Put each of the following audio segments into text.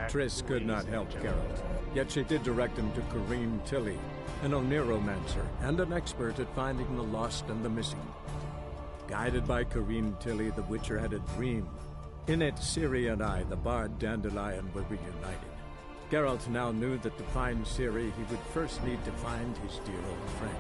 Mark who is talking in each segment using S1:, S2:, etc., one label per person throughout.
S1: back.
S2: Triss could not help Geralt, yet she did direct him to Kareem Tilly, an Oniromancer and an expert at finding the lost and the missing. Guided by Kareem Tilly, the Witcher had a dream. In it, Ciri and I, the bard Dandelion, were reunited. Geralt now knew that to find Ciri, he would first need to find his dear old friend.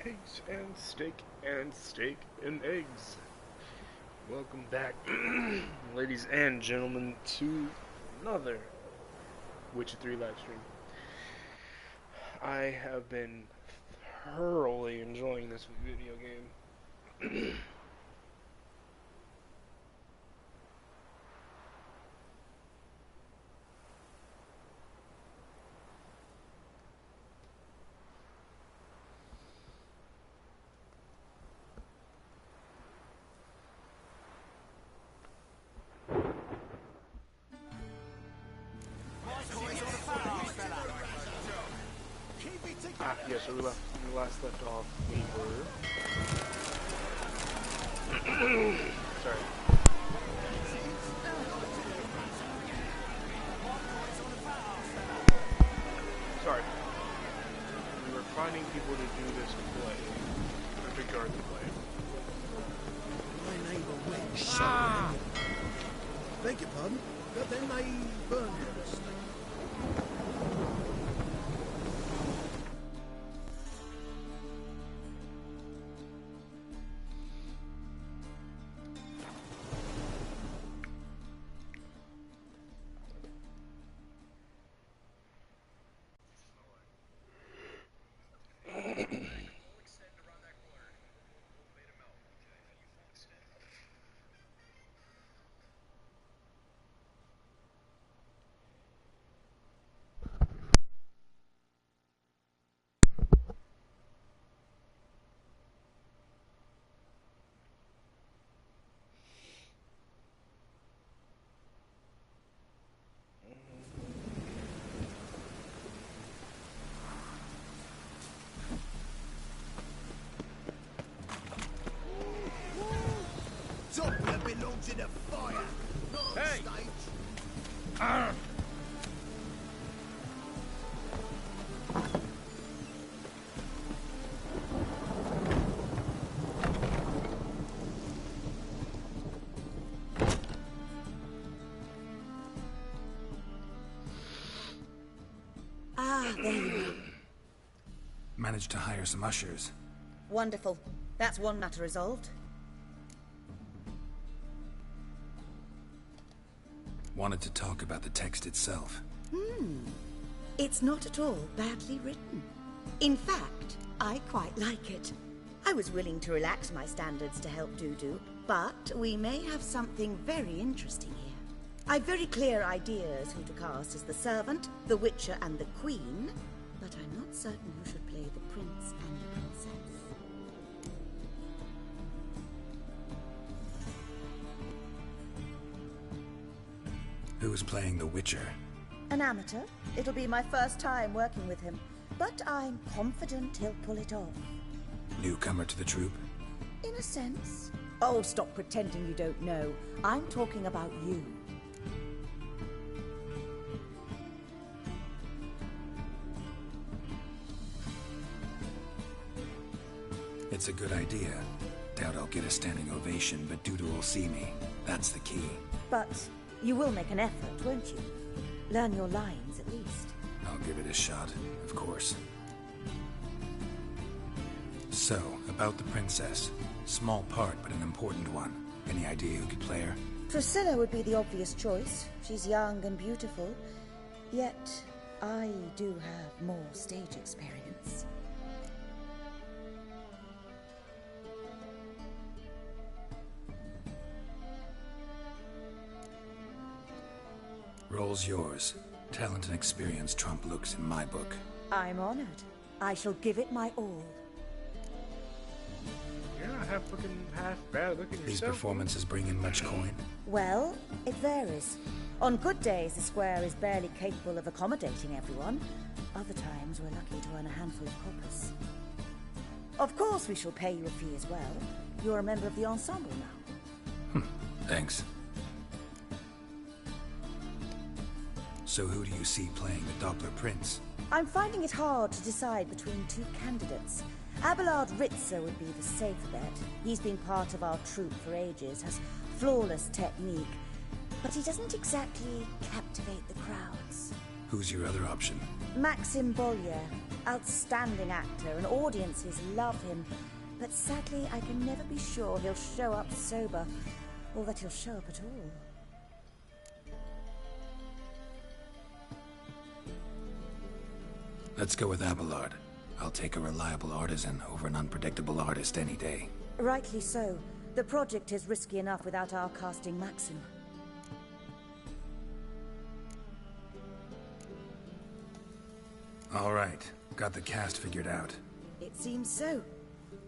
S1: Eggs and steak and steak and eggs. Welcome back, ladies and gentlemen, to another Witcher 3 live stream. I have been thoroughly enjoying this video game. Yeah, so we last left off, we were... Sorry. Sorry. We were finding people to do this play. To guard the play.
S3: My neighbour went shot. Beg your pardon, but then they burned him.
S4: Doppler belongs in a fire, not on stage.
S5: There you are.
S6: Managed to hire some ushers.
S5: Wonderful. That's one matter resolved.
S6: Wanted to talk about the text itself.
S5: It's not at all badly written. In fact, I quite like it. I was willing to relax my standards to help Dudu, but we may have something very interesting here. I've very clear ideas who to cast as the servant, the Witcher, and the Queen, but I'm not certain who should play the prince and the princess.
S6: Who's playing the Witcher?
S5: An amateur. It'll be my first time working with him, but I'm confident he'll pull it off.
S6: Newcomer to the troupe?
S5: In a sense. Oh, stop pretending you don't know. I'm talking about you.
S6: It's a good idea. Doubt I'll get a standing ovation, but Dudu will see me. That's the key.
S5: But you will make an effort, won't you? Learn your lines, at least.
S6: I'll give it a shot, of course. So, about the princess. Small part, but an important one. Any idea who could play her?
S5: Priscilla would be the obvious choice. She's young and beautiful. Yet, I do have more stage experience.
S6: Role's yours. Talent and experience trump looks in my book.
S5: I'm honored. I shall give it my all.
S1: You're not half bad looking
S6: These
S1: yourself.
S6: performances bring in much coin?
S5: Well, it varies. On good days, the square is barely capable of accommodating everyone. Other times, we're lucky to earn a handful of coppers. Of course, we shall pay you a fee as well. You're a member of the ensemble now.
S6: Thanks. So who do you see playing the Doppler Prince?
S5: I'm finding it hard to decide between two candidates. Abelard Ritzer would be the safe bet. He's been part of our troupe for ages, has flawless technique, but he doesn't exactly captivate the crowds.
S6: Who's your other option?
S5: Maxim Bollier, outstanding actor, and audiences love him. But sadly, I can never be sure he'll show up sober, or that he'll show up at all.
S6: Let's go with Abelard. I'll take a reliable artisan over an unpredictable artist any day.
S5: Rightly so. The project is risky enough without our casting Maxim.
S6: All right. Got the cast figured out.
S5: It seems so.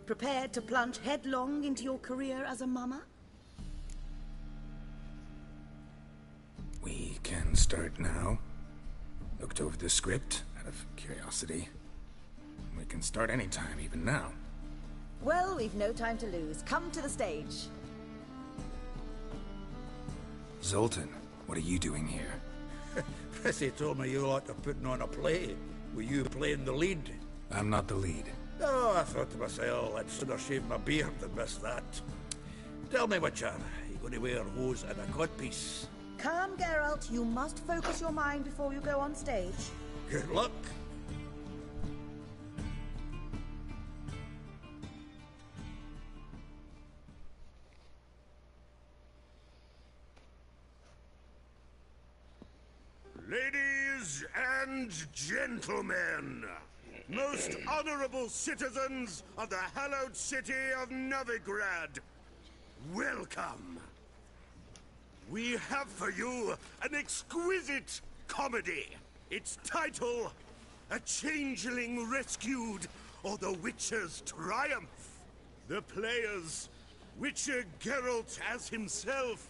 S5: Prepared to plunge headlong into your career as a mama?
S6: We can start now. Looked over the script, out of curiosity. We can start anytime, even now.
S5: Well, we've no time to lose. Come to the stage.
S6: Zoltan, what are you doing here?
S3: Prissy told me you like to putting on a play. Were you playing the lead?
S6: I'm not the lead.
S3: Oh, I thought to myself, I'd sooner shave my beard than miss that. Tell me, Witcher, you going to wear hose and a codpiece?
S5: Calm, Geralt. You must focus your mind before you go on stage.
S3: Good luck.
S7: Ladies and gentlemen, most honorable citizens of the hallowed city of Novigrad, welcome. We have for you an exquisite comedy. Its title, A Changeling Rescued, or The Witcher's Triumph. The players, Witcher Geralt as himself,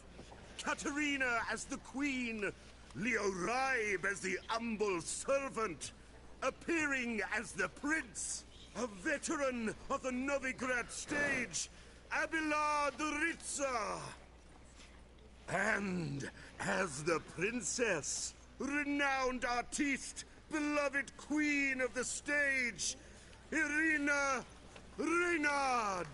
S7: Katarina as the Queen, Leo Raib as the humble servant, appearing as the Prince, a veteran of the Novigrad stage, Abelard Ritzer. And as the Princess, renowned artiste, beloved Queen of the stage, Irina Reynard.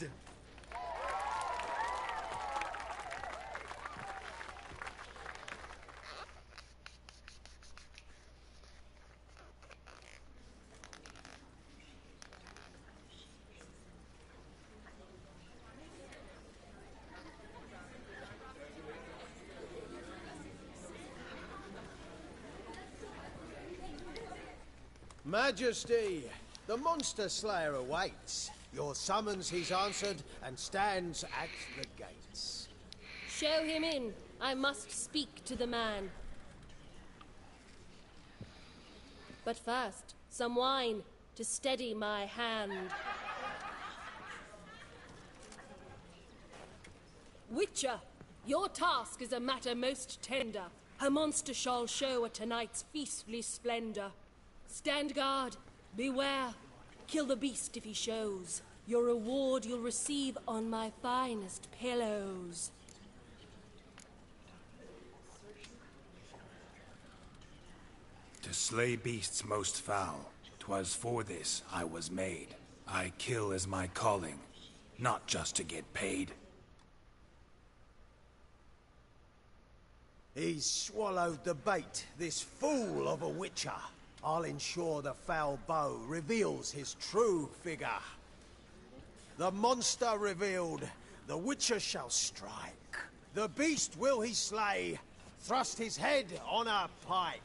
S8: Majesty, the Monster Slayer awaits. Your summons he's answered and stands at the gates.
S9: Show him in. I must speak to the man. But first, some wine to steady my hand. Witcher, your task is a matter most tender. Her monster shall show at tonight's feastly splendor. Stand guard, beware, kill the beast if he shows. Your reward you'll receive on my finest pillows.
S6: To slay beasts most foul, 'twas for this I was made. I kill as my calling, not just to get paid.
S8: He's swallowed the bait, this fool of a Witcher. I'll ensure the foul bow reveals his true figure. The monster revealed, the Witcher shall strike. The beast will he slay, thrust his head on a pike.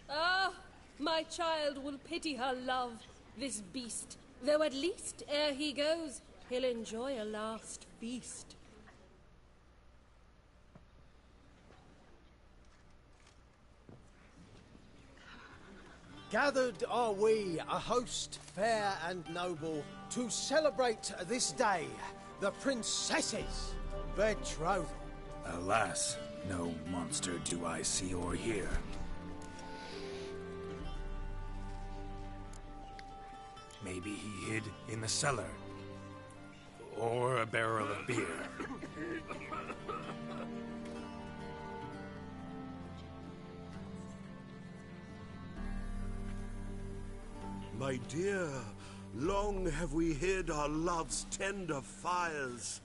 S9: Ah, my child will pity her love, this beast. Though at least, ere he goes, he'll enjoy a last feast.
S8: Gathered are we, a host fair and noble, to celebrate this day, the princess's betrothal.
S6: Alas, No monster do I see or hear. Maybe he hid in the cellar. Or a barrel of beer.
S7: My dear, long have we hid our love's tender fires.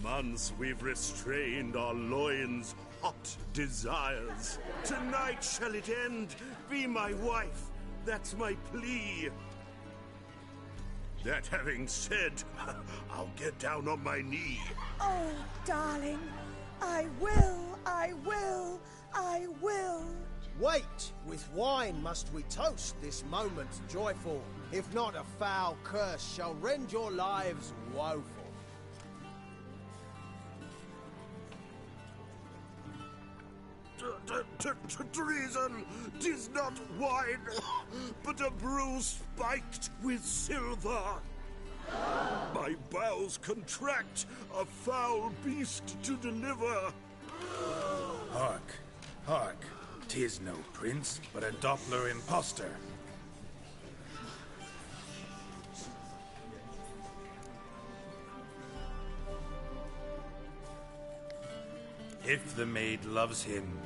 S7: Months we've restrained our loins' hot desires. Tonight shall it end. Be my wife, that's my plea. That having said, I'll get down on my knee.
S5: Oh, darling, I will, I will, I will.
S8: Wait, with wine must we toast this moment joyful. If not, a foul curse shall rend your lives woeful.
S7: Treason! 'Tis not wine, but a brew spiked with silver. My bowels contract, a foul beast to deliver.
S6: Hark, hark. 'Tis no prince, but a Doppler impostor. If the maid loves him,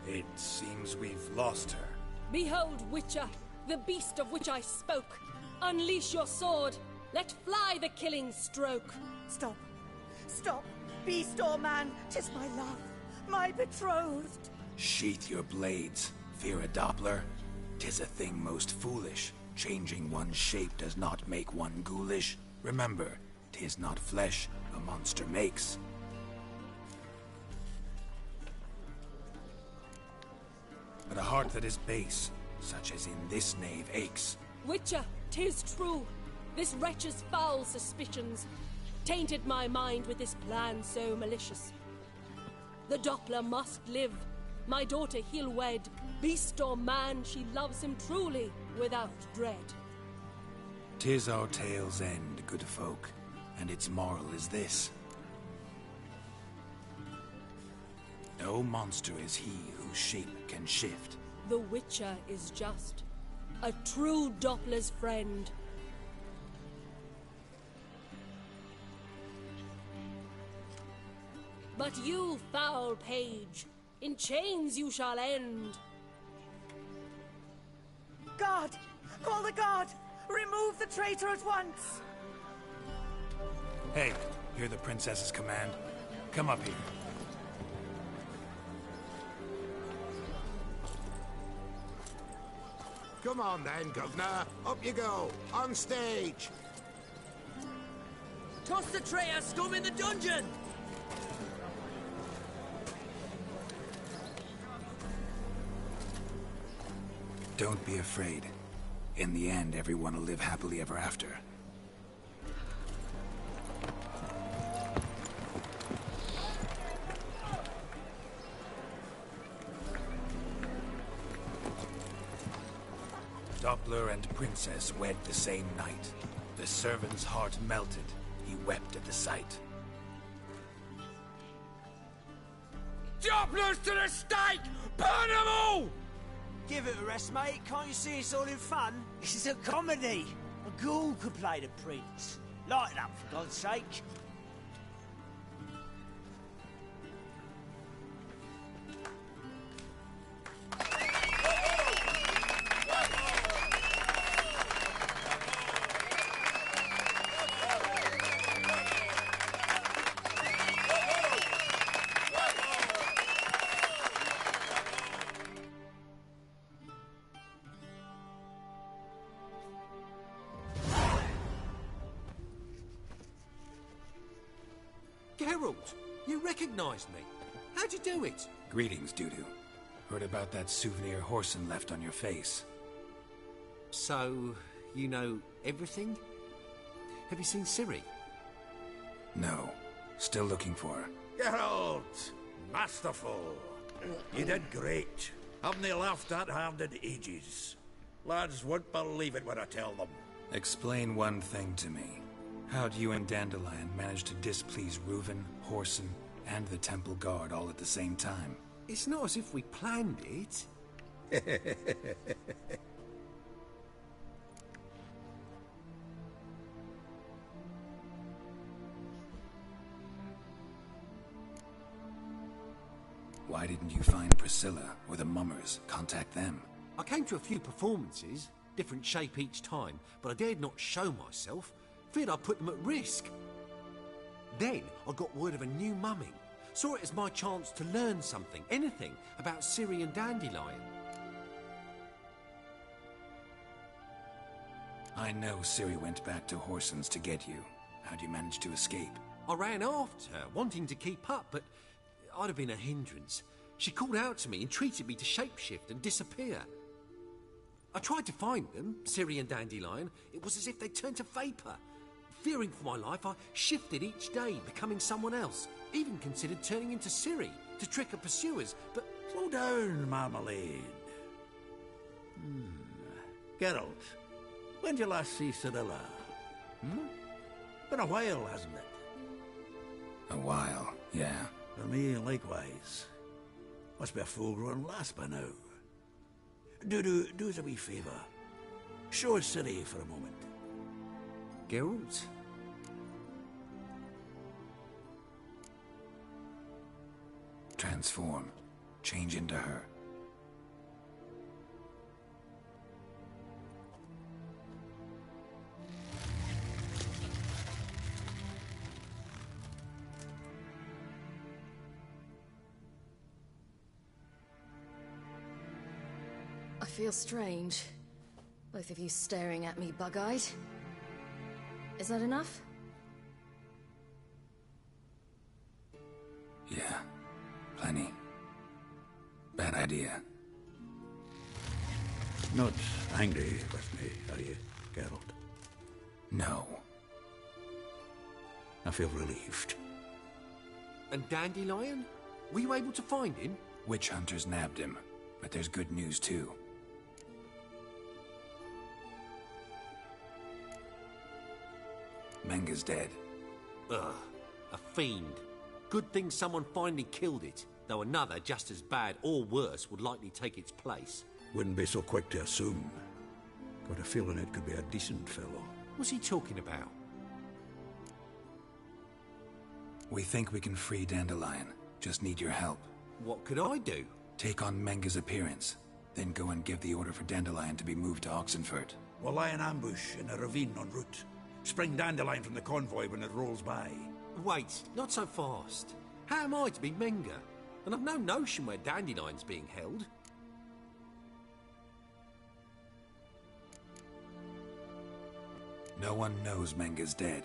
S6: it seems we've lost her.
S9: Behold, Witcher, the beast of which I spoke. Unleash your sword. Let fly the killing stroke.
S5: Stop. Stop. Beast or man, 'tis my love, my betrothed.
S6: Sheath your blades. Fear a Doppler? 'Tis a thing most foolish. Changing one's shape does not make one ghoulish. Remember, 'tis not flesh a monster makes. But a heart that is base, such as in this knave aches.
S9: Witcher, 'tis true. This wretch's foul suspicions tainted my mind with this plan so malicious. The Doppler must live. My daughter he'll wed. Beast or man, she loves him truly, without dread.
S6: 'Tis our tale's end, good folk, and its moral is this. No monster is he whose shape can shift.
S9: The Witcher is just a true Doppler's friend. But you, foul page, in chains you shall end.
S5: Guard! Call the guard! Remove the traitor at once!
S6: Hey, hear the princess's command? Come up here.
S4: Come on then, governor. Up you go. On stage.
S10: Toss the traitor scum in the dungeon!
S6: Don't be afraid. In the end, everyone will live happily ever after. Doppler and princess wed the same night. The servant's heart melted. He wept at the sight.
S10: Dopplers to the stake! Burn them all!
S11: Give it a rest, mate. Can't you see it's all in fun? This is a comedy. A ghoul could play the prince. Lighten up, for God's sake.
S12: Geralt, you recognized me. How'd you do it?
S6: Greetings, Dudu. Heard about that souvenir Whoreson left on your face.
S12: So, you know everything? Have you seen Ciri?
S6: No. Still looking for her.
S13: Geralt! Masterful! You did great. Haven't they laughed that hard in ages? Lads won't believe it when I tell them.
S6: Explain one thing to me. How'd you and Dandelion manage to displease Reuven, Whoreson, and the temple guard all at the same time.
S12: It's not as if we planned it.
S6: Why didn't you find Priscilla or the mummers? Contact them.
S12: I came to a few performances, different shape each time, but I dared not show myself. Feared I'd put them at risk. Then I got word of a new mumming. Saw it as my chance to learn something, anything, about Ciri and Dandelion.
S6: I know Ciri went back to Horsens to get you. How'd you manage to escape?
S12: I ran after her, wanting to keep up, but I'd have been a hindrance. She called out to me, entreated me to shapeshift and disappear. I tried to find them, Ciri and Dandelion. It was as if they turned to vapour. Fearing for my life, I shifted each day, becoming someone else. Even considered turning into Ciri to trick her pursuers, but...
S13: Slow down, Marmalade. Geralt, when did you last see Cirilla? Been a while, hasn't it?
S6: A while, yeah.
S13: For me, likewise. Must be a full-grown lass by now. Do us a wee favour. Show us Ciri for a moment.
S12: Geralt?
S6: Transform. Change into her.
S14: I feel strange. Both of you staring at me bug-eyed. Is that enough?
S6: Yeah. Plenty. Bad idea.
S13: Not angry with me, are you, Geralt?
S6: No.
S13: I feel relieved.
S12: And Dandelion? Were you able to find him?
S6: Witch hunters nabbed him, but there's good news too. Menga's dead.
S12: Ugh, a fiend. Good thing someone finally killed it, though another, just as bad or worse, would likely take its place.
S13: Wouldn't be so quick to assume. Got a feeling it could be a decent fellow.
S12: What's he talking about?
S6: We think we can free Dandelion. Just need your help.
S12: What could I do?
S6: Take on Menga's appearance, then go and give the order for Dandelion to be moved to Oxenfurt.
S13: We'll lie in ambush in a ravine en route. Spring Dandelion from the convoy when it rolls by.
S12: Wait, not so fast. How am I to be Menga? And I've no notion where Dandelion's being held.
S6: No one knows Menga's dead.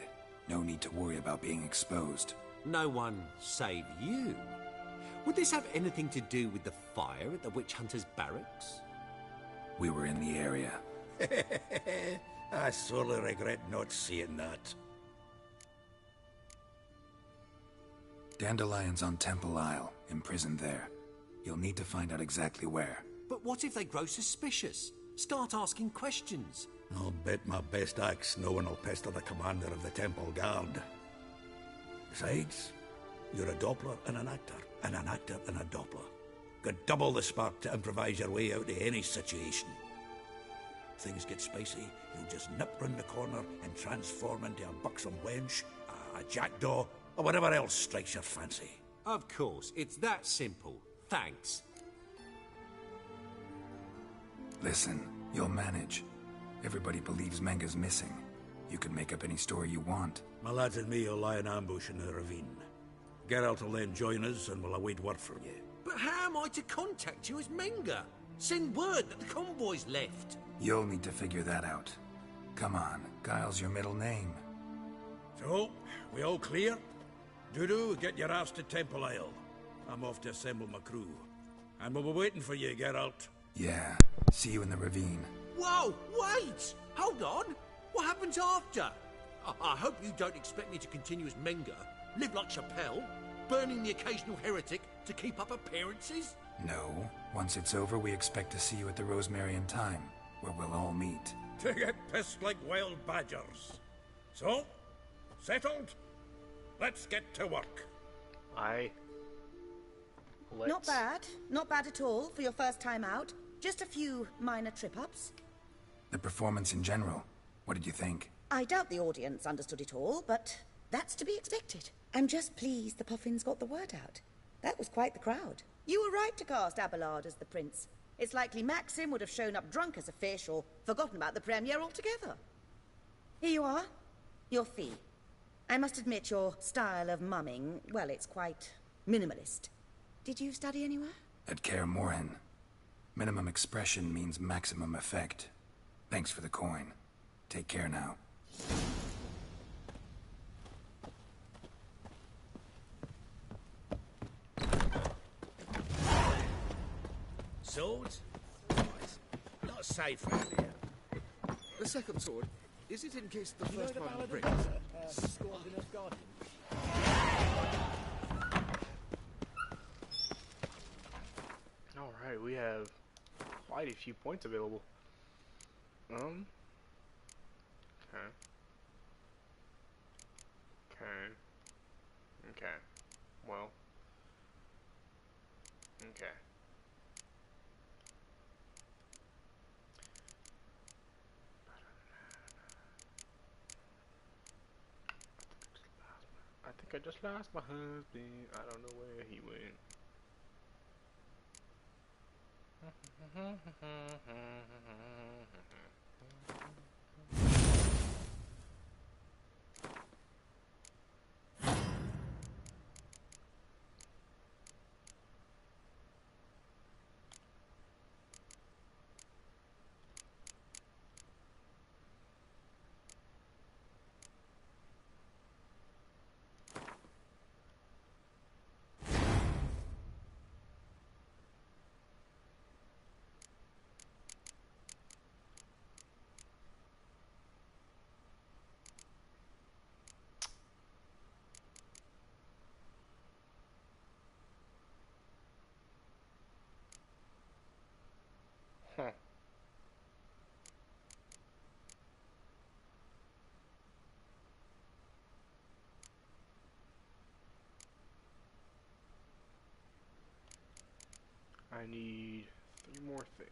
S6: No need to worry about being exposed.
S12: No one save you. Would this have anything to do with the fire at the Witch Hunters' barracks?
S6: We were in the area.
S13: I sorely regret not seeing that.
S6: Dandelion's on Temple Isle, imprisoned there. You'll need to find out exactly where.
S12: But what if they grow suspicious? Start asking questions?
S13: I'll bet my best axe no one will pester the commander of the Temple Guard. Besides, you're a Doppler and an actor and a Doppler. Got double the spark to improvise your way out of any situation. Things get spicy, you'll just nip round the corner and transform into a buxom wench, a jackdaw, or whatever else strikes your fancy.
S12: Of course, it's that simple. Thanks.
S6: Listen, you'll manage. Everybody believes Menga's missing. You can make up any story you want.
S13: My lads and me will lie in ambush in the ravine. Geralt will then join us and we'll await word from you.
S12: But how am I to contact you as Menga? Send word that the convoy's left.
S6: You'll need to figure that out. Come on, Guile's your middle name.
S13: So, we all clear? Dudu, get your ass to Temple Isle. I'm off to assemble my crew. And we'll be waiting for you, Geralt.
S6: Yeah, see you in the ravine.
S12: Whoa, wait! Hold on! What happens after? I hope you don't expect me to continue as Menga, live like Chappelle, burning the occasional heretic to keep up appearances?
S6: No. Once it's over, we expect to see you at the Rosemary in Time, where we'll all meet.
S13: To get pissed like wild badgers. So, settled? Let's get to work.
S5: Not bad. Not bad at all for your first time out. Just a few minor trip-ups.
S6: The performance in general, what did you think?
S5: I doubt the audience understood it all, but that's to be expected. I'm just pleased the Puffins got the word out. That was quite the crowd. You were right to cast Abelard as the prince. It's likely Maxim would have shown up drunk as a fish or forgotten about the premiere altogether. Here you are. Your fee. I must admit your style of mumming, well, it's quite minimalist. Did you study anywhere?
S6: At Kaer Morhen. Minimum expression means maximum effect. Thanks for the coin. Take care now.
S3: Swords? Right. Not safe around here.
S15: The second sword, is it in case the first one breaks?
S1: Alright, we have quite a few points available. Okay. Okay. Well. Okay. I think I just lost my husband. I don't know where he went. Huh. I need 3 more things.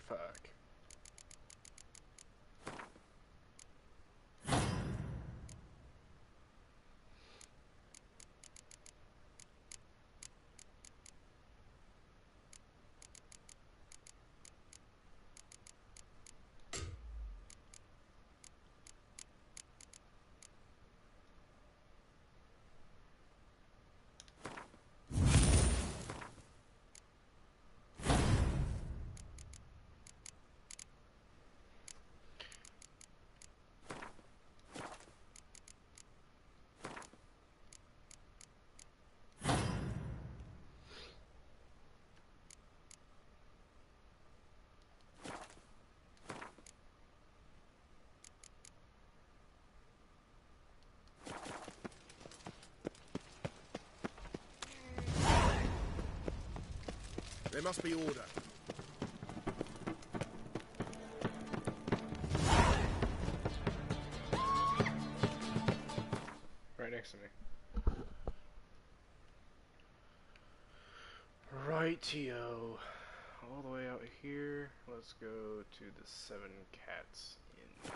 S1: Fuck.
S3: There must be order.
S1: Right next to me. Rightio. All the way out here. Let's go to the 7 Cats Inn.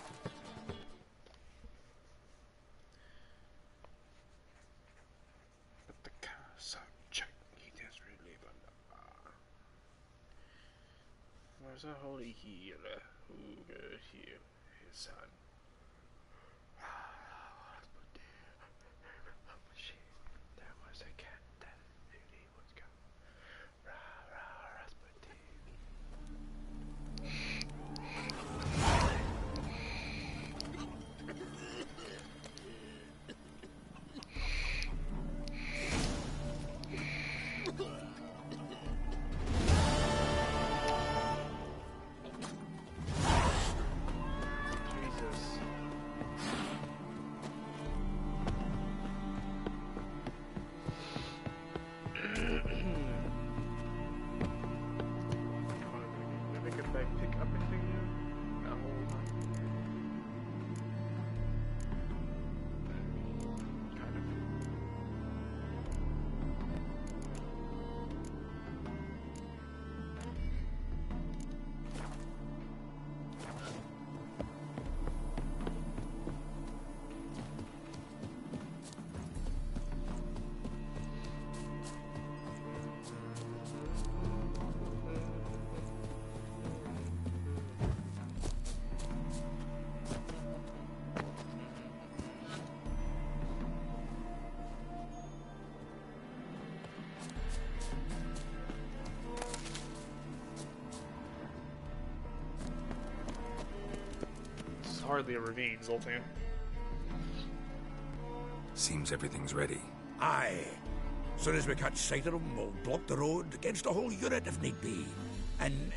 S1: But the casa check. He desperately but there's a holy healer who goes here, his son. There was a cat that really was gone. Jesus. hardly a ravine, Zoltan.
S6: Seems everything's ready.
S13: Aye. Soon as we catch sight of them, we'll block the road against a whole unit if need be. And,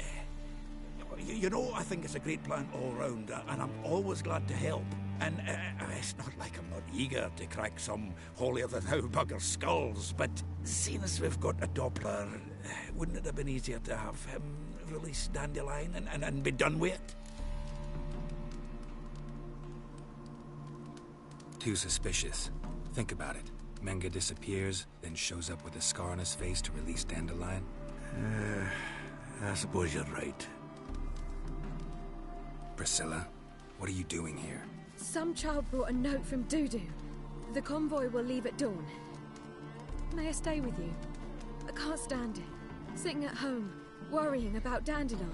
S13: you know, I think it's a great plan all round, and I'm always glad to help. And it's not like I'm not eager to crack some holier-than-thou bugger skulls, but seeing as we've got a Doppler, wouldn't it have been easier to have him release Dandelion and be done with it?
S6: Too suspicious. Think about it. Menga disappears, then shows up with a scar on his face to release Dandelion.
S13: I suppose you're right.
S6: Priscilla, what are you doing here?
S16: Some child brought a note from Dudu. The convoy will leave at dawn. May I stay with you? I can't stand it. Sitting at home, worrying about Dandelion.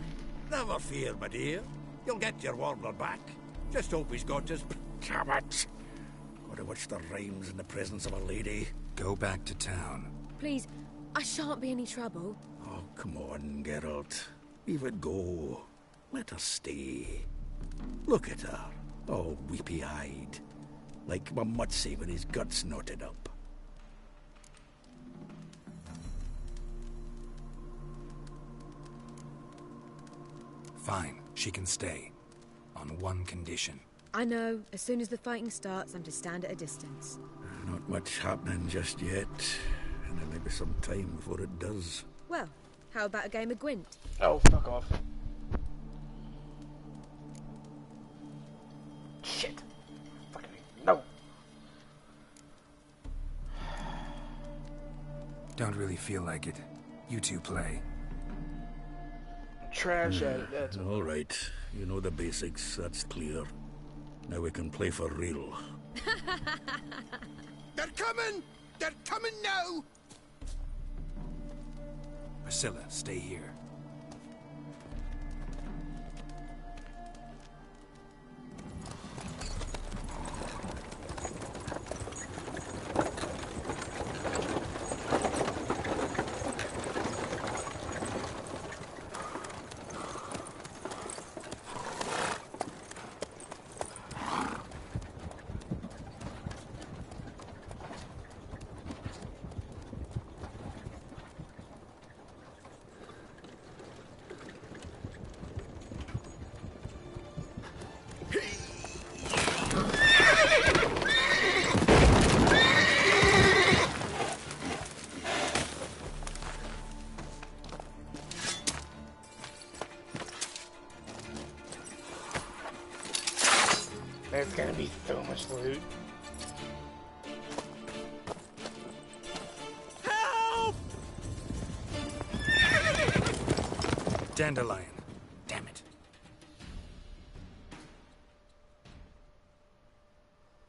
S13: Never fear, my dear. You'll get your warbler back. Just hope he's got his... Damn it! Gotta watch the rhymes in the presence of a lady.
S6: Go back to town.
S16: Please, I shan't be any trouble.
S13: Oh, come on, Geralt. Leave it go. Let her stay. Look at her, all weepy-eyed. Like my Mutsy with his guts knotted up.
S6: Fine, she can stay. On one condition.
S16: I know, as soon as the fighting starts, I'm to stand at a distance.
S13: Not much happening just yet. And there may be some time before it does.
S16: Well, how about a game of Gwent?
S1: Oh, fuck off. Shit. Fucking no.
S6: Don't really feel like it. You two play.
S1: Trash at it, that's
S13: all right. You know the basics, that's clear. Now we can play for real.
S4: They're coming! They're coming now!
S6: Priscilla, stay here.
S1: There's gonna be so much loot.
S4: Help!
S6: Dandelion. Damn it.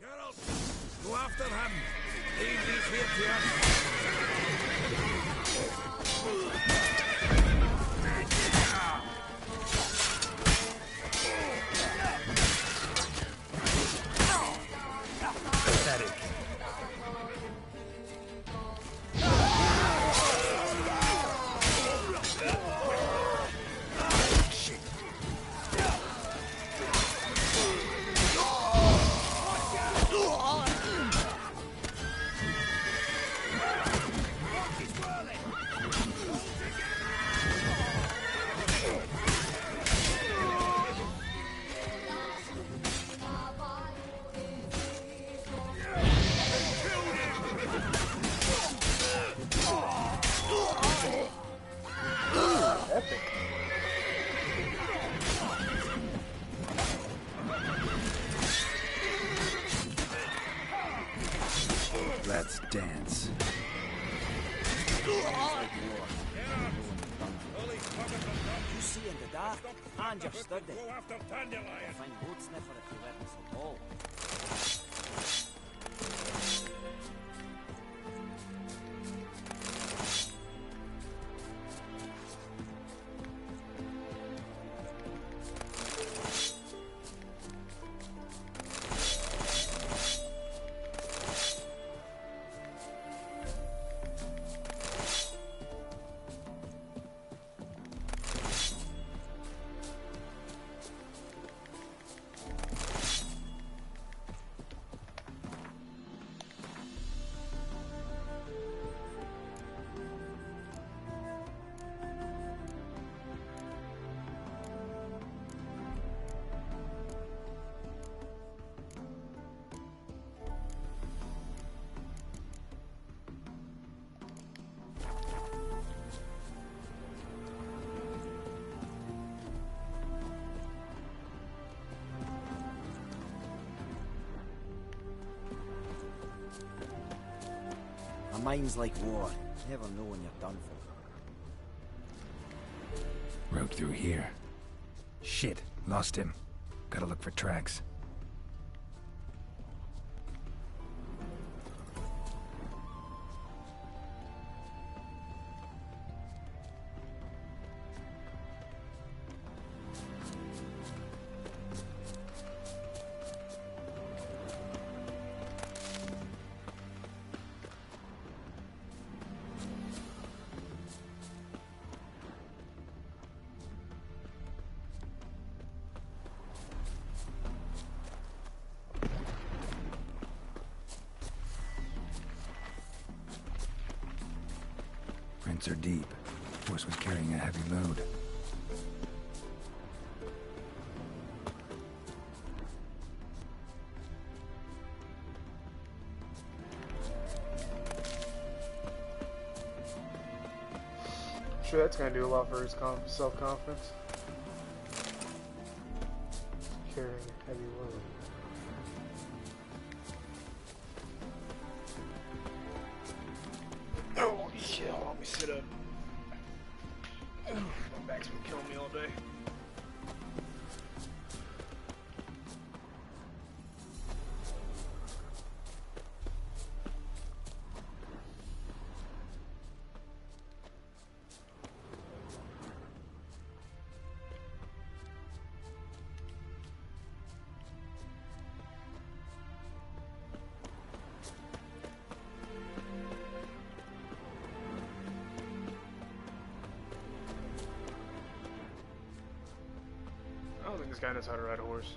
S13: Geralt, go after him. Leave these here to us.
S6: Let's dance.
S11: You see in the dark, and you're stood there.
S7: Go after Dandelion.
S11: You'll find Wood Sniffer if you let us all. mine's like war. Never know when you're done for.
S17: Road through here. Shit, lost him. Gotta look for tracks. Prints are deep. Horse was carrying a heavy load.
S1: Sure, that's gonna do a lot for his self-confidence. Carrying a heavy load. Oh shit, hold on, let me sit up. My back's been killing me all day. I don't think this guy knows how to ride a horse.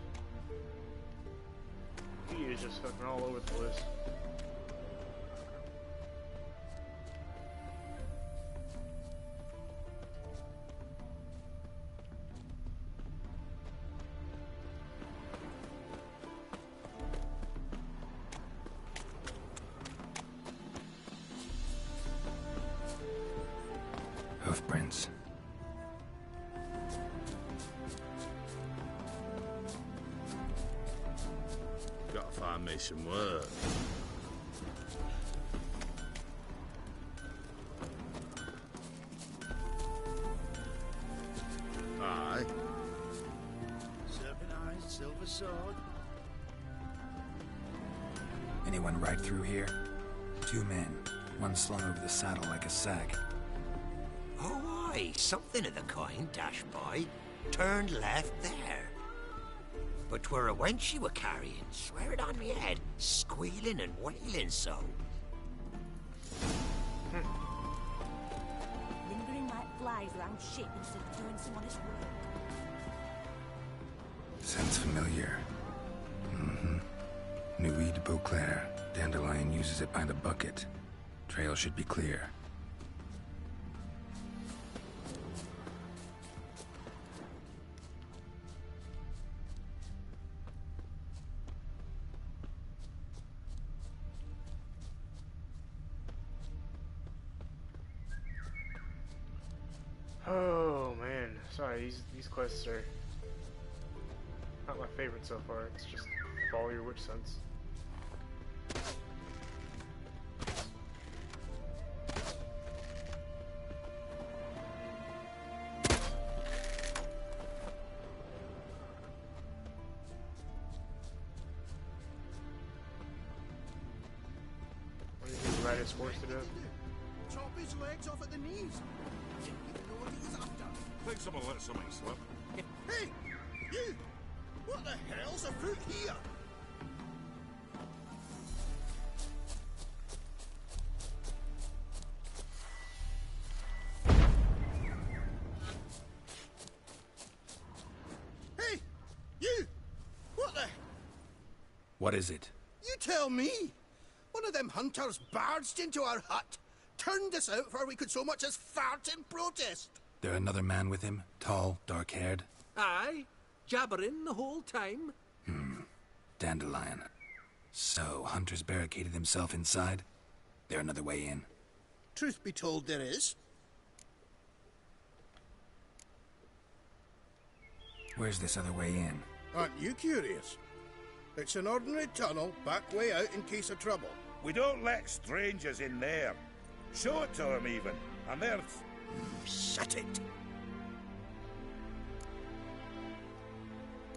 S1: He is just fucking all over the place.
S17: Hoof prints.
S7: Gotta find me some work. Aye.
S3: Serpent eyes, silver sword.
S17: Anyone ride through here? 2 men. One slung over the saddle like a sack.
S18: Oh, aye, something of the kind, dash boy. Turned left there. But 'twere a wench you were carrying, swear it on me head, squealing and wailing so.
S19: Lingering like flies around ship instead of doing some honest work.
S17: Sounds familiar. Nuit de Beauclair. Dandelion uses it by the bucket. Trail should be clear.
S1: Oh man, sorry, these quests are not my favorite so far. It's just follow your witch sense. What do you think ride his horse to death?
S3: Chop his legs off at the knees. Didn't even know what he was after.
S7: Think someone let something slip.
S3: Hey! You! What the hell's afoot here? Hey! You! What the...
S17: What is it?
S3: You tell me! One of them hunters barged into our hut, turned us out before we could so much as fart in protest.
S17: There another man with him? Tall, dark-haired?
S12: Aye, jabbering the whole time.
S17: Dandelion. So, Hunter's barricaded himself inside? There another way in?
S3: Truth be told, there is.
S17: Where's this other way in?
S3: Aren't you curious? It's an ordinary tunnel, back way out in case of trouble.
S20: We don't let strangers in there.
S13: Show it to him, even. And there's...
S6: Shut it!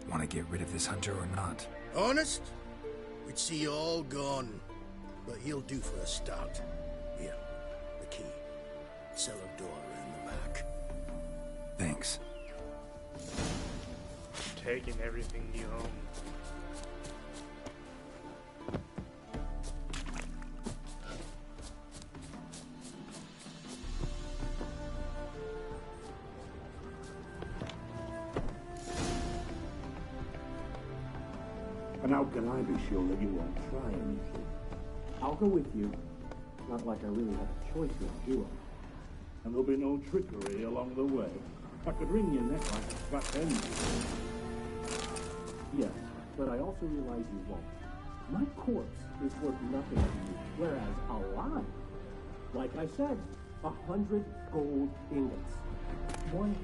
S6: Want to get rid of this hunter or not?
S3: Honest? We'd see you all gone. But he'll do for a start. Here, the key. Cellar door in the back.
S6: Thanks.
S1: Taking everything you own.
S20: And how can I be sure that you won't try anything? I'll go with you. Not like I really have a choice here, do I? And there'll be no trickery along the way. I could wring your neck like a fat hen. Yes, but I also realize you won't. My corpse is worth nothing to you, whereas alive, like I said, 100 gold ingots. 100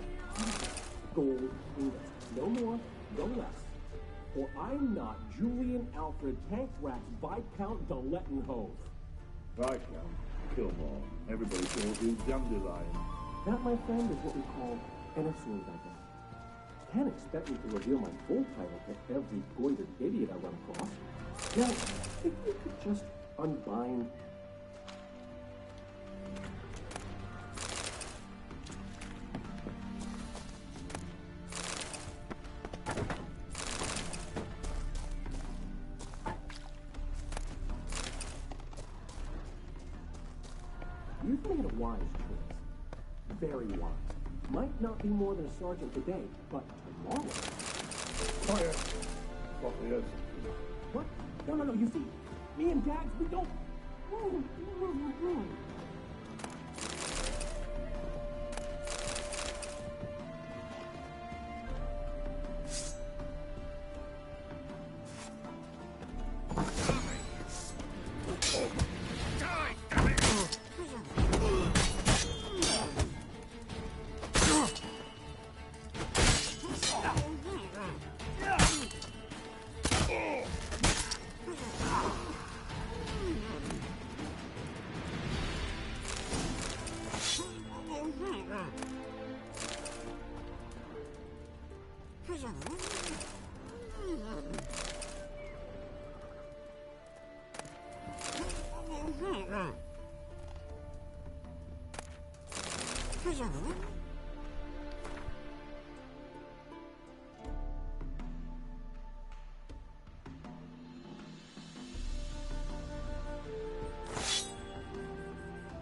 S20: gold ingots. No more, no less. For I'm not Julian Alfred Tankrax Viscount de Lettenhove. Viscount Killmore. Everybody calls you Dandelion. That, my friend, is what we call an assumed identity. Can't expect me to reveal my full title to every goitered idiot I run across. Now, if you could just unbind... You've made a wise choice. Very wise. Might not be more than a sergeant today, but tomorrow... Quiet! Probably is. What? No, you see, me and Dags, we don't...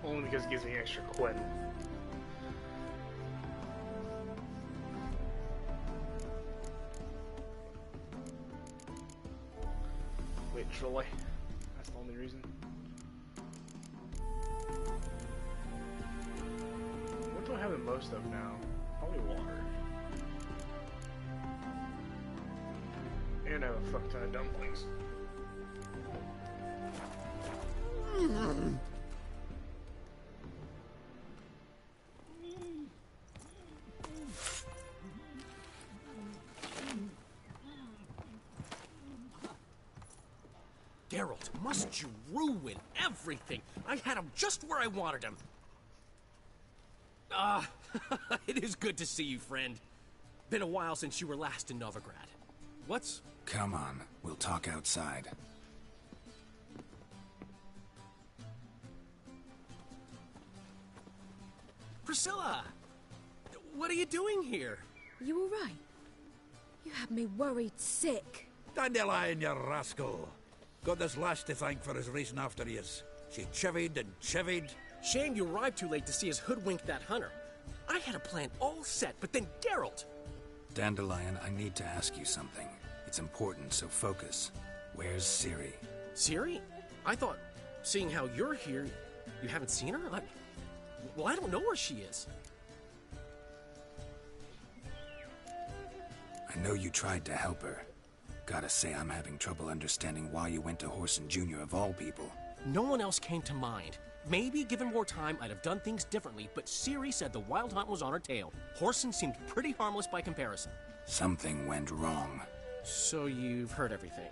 S1: Only because it gives me extra Quen. Wait, Troy. That's the only reason. What do I have the most of now? Probably water. And I have a fuck ton of dumplings.
S10: Geralt, must you ruin everything? I had him just where I wanted him. It is good to see you, friend. Been a while since you were last in Novigrad. What's...
S6: Come on, we'll talk outside.
S10: Priscilla! What are you doing here?
S16: You all right? You had me worried sick.
S13: Dandelion, you rascal! Got this lass to thank for his racing after yous. She chivied and chivied.
S10: Shame you arrived too late to see us hoodwink that hunter. I had a plan all set, but then Geralt...
S6: Dandelion, I need to ask you something. It's important, so focus. Where's Ciri?
S10: Ciri? I thought, seeing how you're here, you haven't seen her? Well, I don't know where she is.
S6: I know you tried to help her. Gotta say, I'm having trouble understanding why you went to Whoreson Jr. of all people.
S10: No one else came to mind. Maybe given more time, I'd have done things differently, but Ciri said the Wild Hunt was on her tail. Whoreson seemed pretty harmless by comparison.
S6: Something went wrong.
S10: So you've heard everything.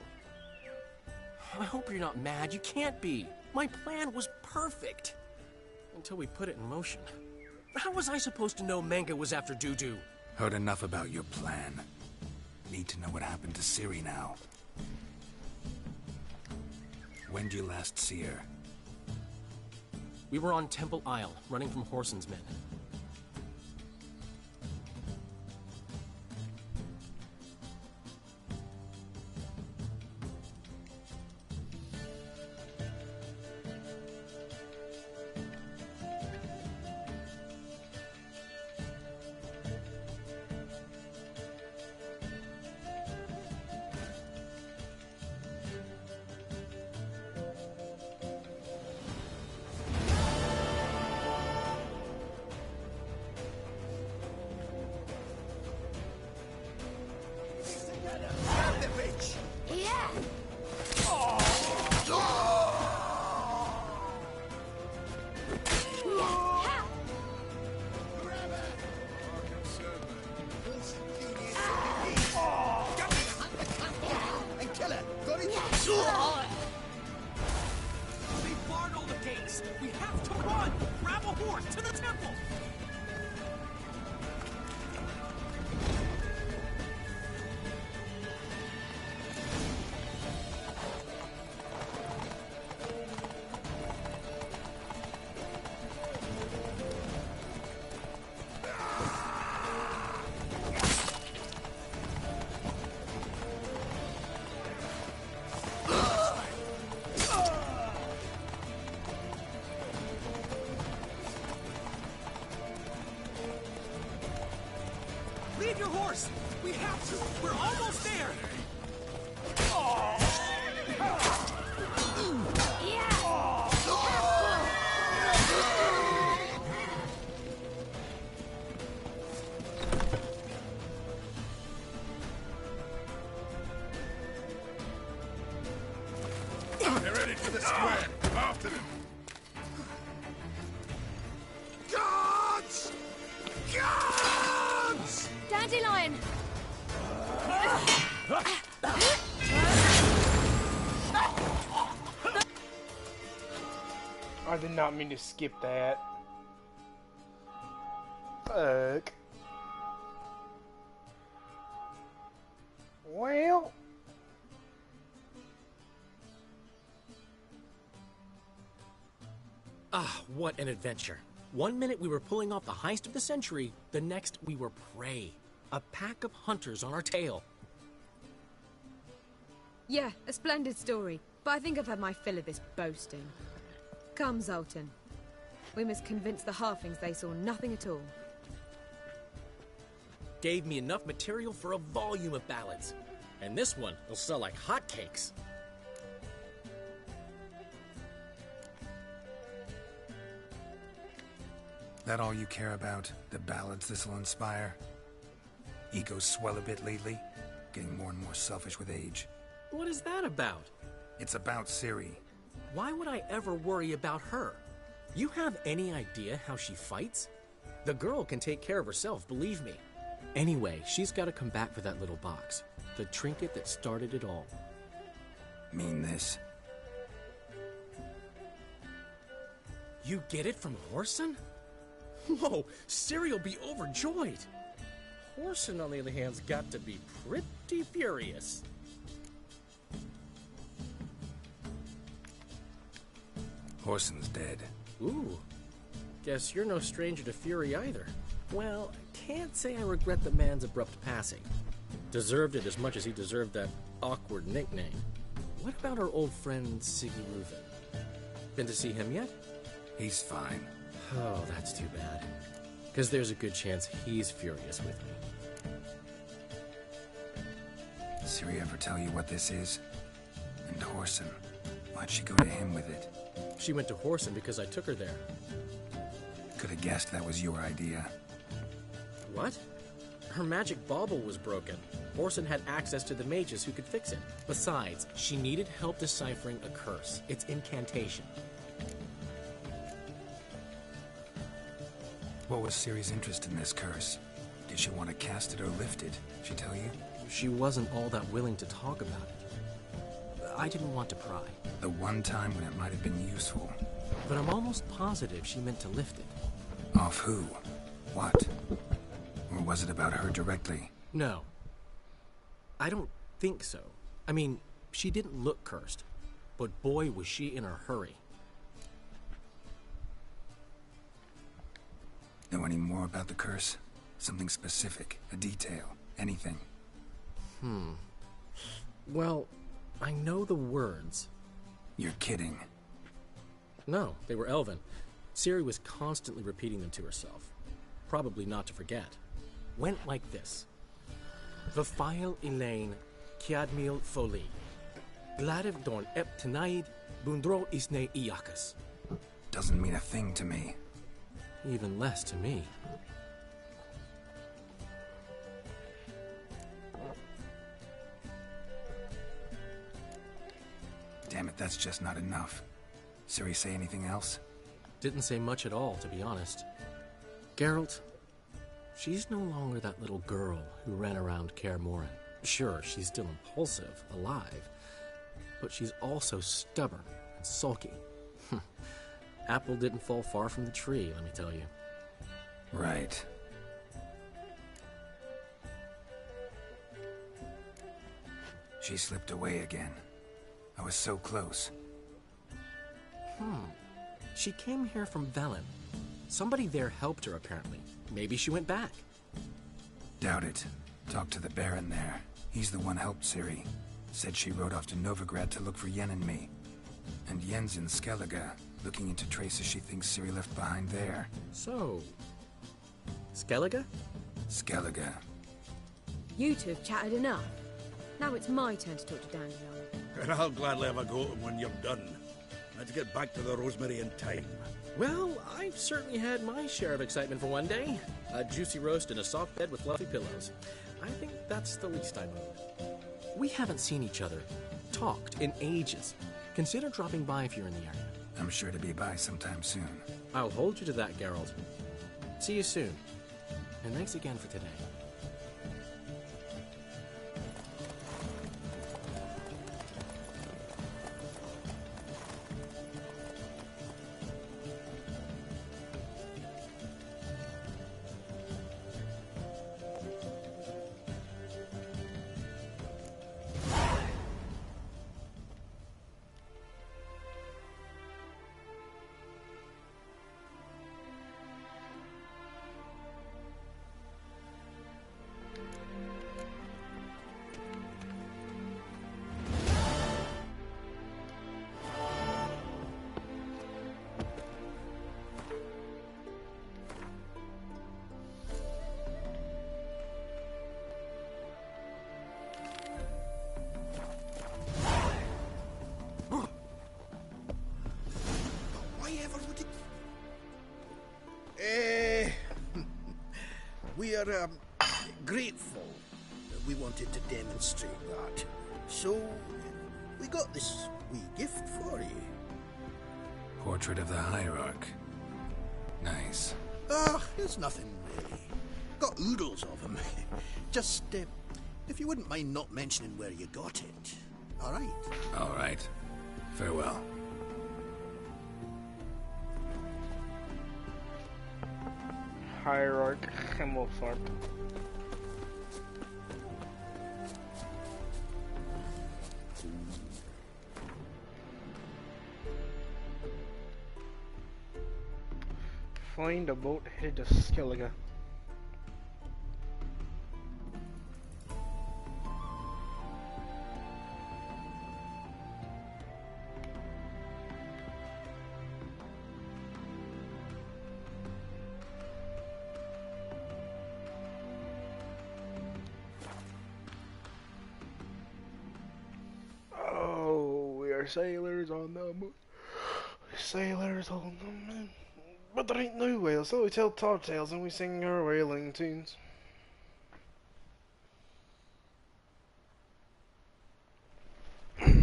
S10: I hope you're not mad. You can't be. My plan was perfect. Until we put it in motion. How was I supposed to know Manga was after Dudu?
S17: Heard enough about your plan. Need to know what happened to Ciri now. When'd you last see her?
S10: We were on Temple Isle, running from Whoreson's men. They barred all the gates! We have to run! Grab a horse to the temple! Leave your horse! We have to! We're almost there!
S7: They're ready for the square. After them. Guards! Guards!
S16: Dandelion!
S1: I did not mean to skip that. Fuck. Well.
S10: Ah, what an adventure. 1 minute we were pulling off the heist of the century, the next we were prey. A pack of hunters on our tail.
S16: Yeah, a splendid story, but I think I've had my fill of this boasting. Come, Zoltan. We must convince the halflings they saw nothing at all.
S10: Gave me enough material for a volume of ballads. And this one will sell like hotcakes.
S17: That all you care about? The ballads this'll inspire? Egos swell a bit lately? Getting more and more selfish with age.
S10: What is that about?
S17: It's about Ciri.
S10: Why would I ever worry about her? You have any idea how she fights? The girl can take care of herself, believe me. Anyway, she's got to come back for that little box. The trinket that started it all.
S17: Mean this?
S10: You get it from Whoreson? Whoa, Ciri will be overjoyed. Whoreson, on the other hand, has got to be pretty furious.
S17: Whoreson's dead.
S10: Ooh. Guess you're no stranger to fury either. Well, I can't say I regret the man's abrupt passing. Deserved it as much as he deserved that awkward nickname. What about our old friend Siggy Reuven? Been to see him yet?
S17: He's fine.
S10: Oh, that's too bad. Because there's a good chance he's furious with me.
S17: Ciri ever tell you what this is? And Whoreson, why'd she go to him with it?
S10: She went to Whoreson because I took her there.
S17: Could have guessed that was your idea.
S10: What? Her magic bauble was broken. Whoreson had access to the mages who could fix it. Besides, she needed help deciphering a curse. It's incantation.
S17: What was Ciri's interest in this curse? Did she want to cast it or lift it? She tell you?
S10: She wasn't all that willing to talk about it. I didn't want to pry.
S17: The one time when it might have been useful.
S10: but I'm almost positive she meant to lift it.
S17: Off who? What? Or was it about her directly?
S10: No. I don't think so. I mean, she didn't look cursed, but boy was she in a hurry.
S17: Know any more about the curse? Something specific, a detail, anything?
S10: Well, I know the words.
S17: You're kidding.
S10: No, they were Elven. Ciri was constantly repeating them to herself. Probably not to forget. Went like this. Vafile Elaine, Kiadmil Foli. Gladiv Dorn Ep Tenaid, Bundro Isne Iakas.
S17: Doesn't mean a thing to me.
S10: Even less to me.
S17: Damn it, that's just not enough. Ciri say anything else?
S10: Didn't say much at all, to be honest. Geralt, she's no longer that little girl who ran around Kaer Morhen. Sure, she's still impulsive, alive, but she's also stubborn and sulky. Apple didn't fall far from the tree, let me tell you.
S17: Right. She slipped away again. I was so close.
S10: She came here from Velen. Somebody there helped her, apparently. Maybe she went back.
S17: Doubt it. Talked to the Baron there. He's the one helped Ciri. Said she rode off to Novigrad to look for Yen and me. And Yen's in Skellige, looking into traces she thinks Ciri left behind there.
S10: So... Skellige?
S17: Skellige.
S16: You two have chatted enough. Now it's my turn to talk to Dandelion.
S13: And I'll gladly have a go at him when you're done. Let's get back to the Rosemary in time.
S10: Well, I've certainly had my share of excitement for one day. A juicy roast and a soft bed with fluffy pillows. I think that's the least I mind. We haven't seen each other, talked in ages. Consider dropping by if you're in the area.
S17: I'm sure to be by sometime soon.
S10: I'll hold you to that, Geralt. See you soon. And thanks again for today.
S3: We are grateful that we wanted to demonstrate that. So, we got this wee gift for you.
S17: Portrait of the Hierarch. Nice.
S3: It's nothing really. Got oodles of them. Just, if you wouldn't mind not mentioning where you got it. All right?
S17: All right. Farewell.
S1: Hierarch Himmelfarb. Find a boat headed to Skellige. Sailors on the moon, sailors on the moon. But there ain't no whales, so we tell tall tales and we sing our whaling tunes. Boy,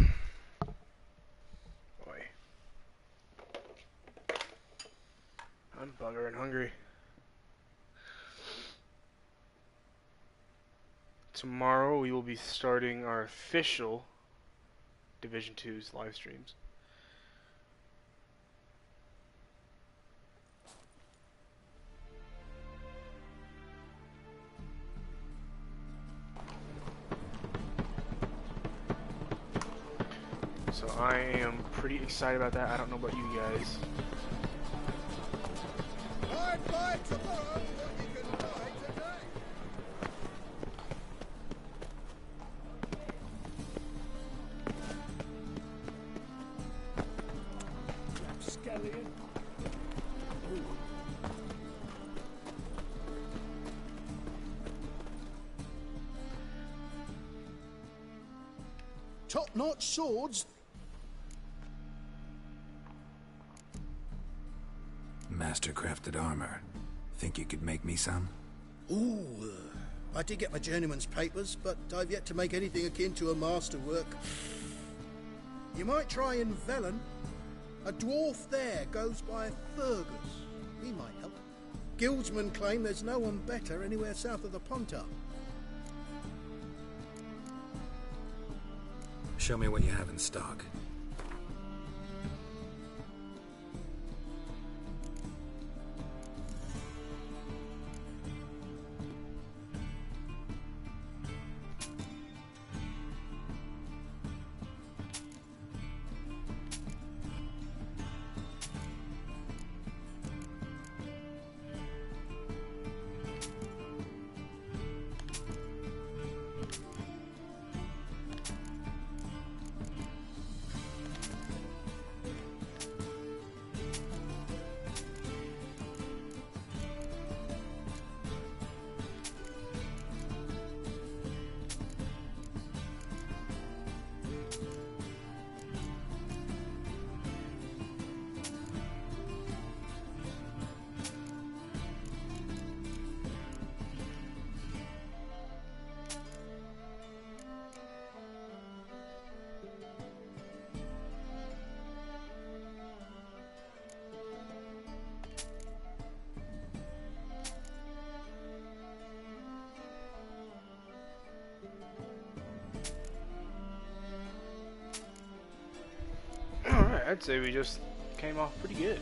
S1: I'm buggering hungry. Tomorrow we will be starting our official Division 2's live streams. So I am pretty excited about that. I don't know about you guys.
S3: Buy tomorrow what you can buy today.
S8: Rapscallion.
S3: Top-notch swords.
S17: Master-crafted armor. Think you could make me some?
S3: Ooh, I did get my journeyman's papers, but I've yet to make anything akin to a masterwork. You might try in Velen. A dwarf there goes by Fergus. He might help. Guildsmen claim there's no one better anywhere south of the Pontar.
S17: Show me what you have in stock.
S1: Alright, I'd say we just came off pretty good.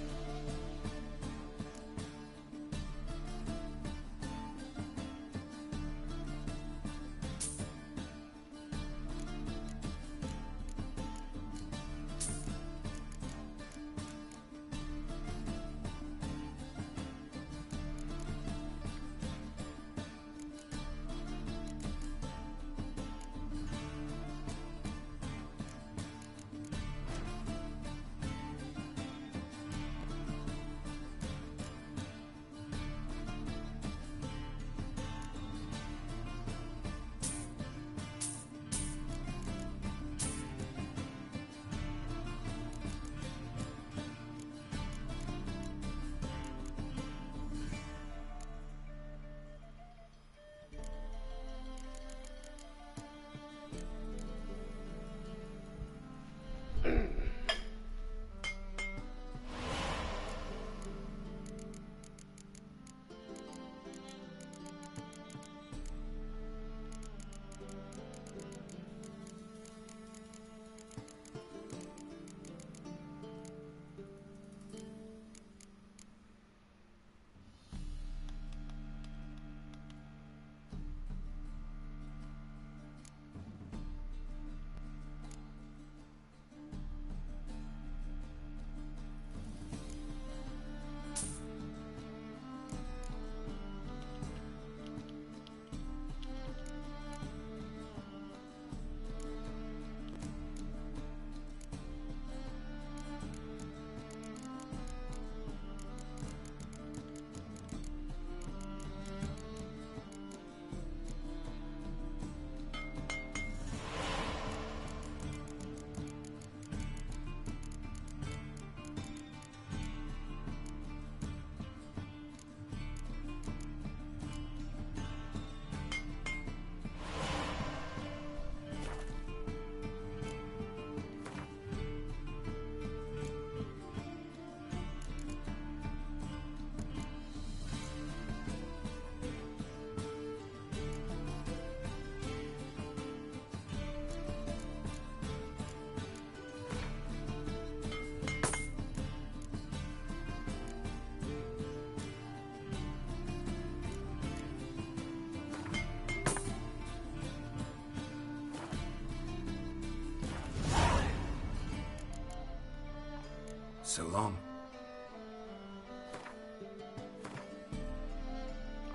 S17: So long.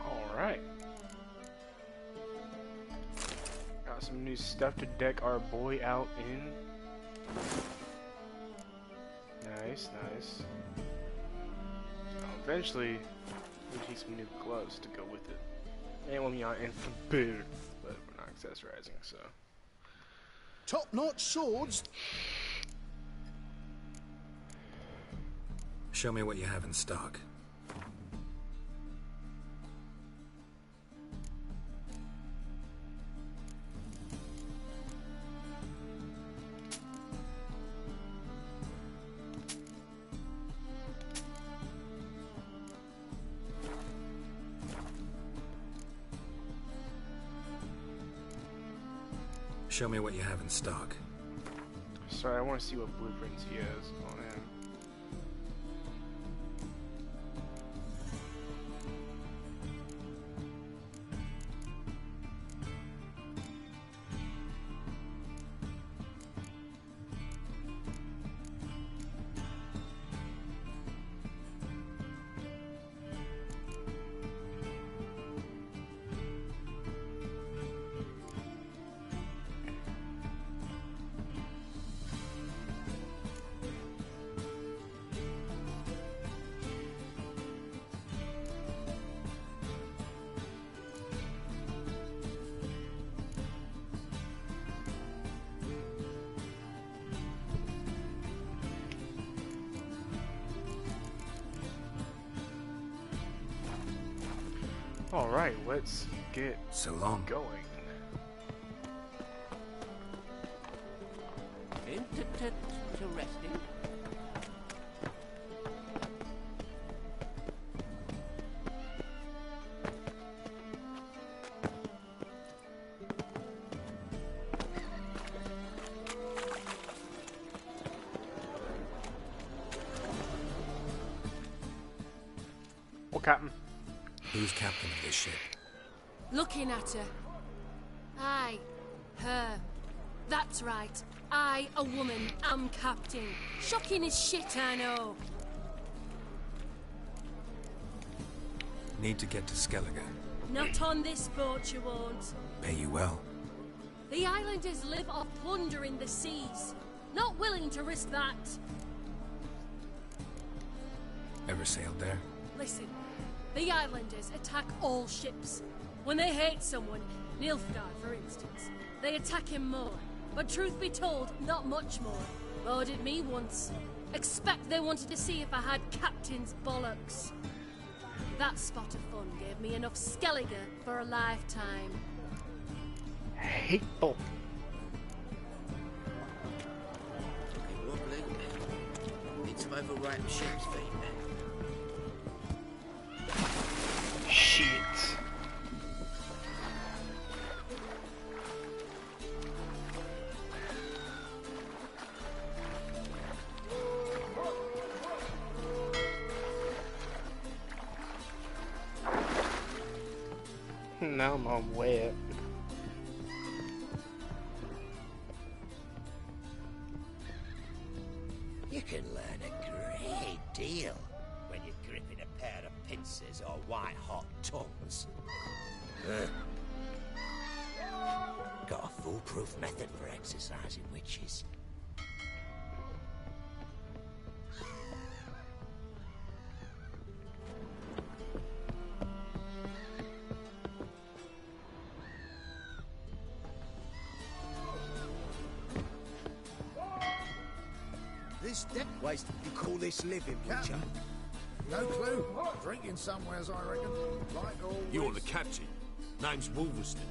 S1: Alright. Got some new stuff to deck our boy out in. Nice, nice. Eventually, we need some new gloves to go with it. And we'll be on infant beard, but we're not accessorizing, so.
S3: Top-notch swords.
S17: Show me what you have in stock. Show me what you have in stock.
S1: Sorry, I want to see what blueprints he has on him. Alright, let's get
S17: so long
S1: going.
S11: Interesting.
S1: Well, Captain.
S17: Who's captain of this ship?
S9: Looking at her. Aye, her. That's right. I, a woman, am captain. Shocking as shit, I know.
S17: Need to get to Skellige.
S9: Not on this boat, you won't.
S17: Pay you well.
S9: The islanders live off plundering the seas. Not willing to risk that.
S17: Ever sailed there?
S9: Listen, the islanders attack all ships. When they hate someone, Nilfgaard for instance, they attack him more. But truth be told, not much more. Boarded me once. Expect they wanted to see if I had captain's bollocks. That spot of fun gave me enough Skellige for a lifetime.
S1: Hateful.
S11: Need some overripe ship's feet then.
S1: Shit. Now I'm on wet.
S18: You can learn a great deal when you're gripping a pair of pincers or white-hot tongues. Got a foolproof method for exercising witches.
S8: This deck waste, you call this living, Witcher?
S4: No clue. Drinking somewheres, I reckon. Like always.
S12: You're the captain. Name's Wolverston.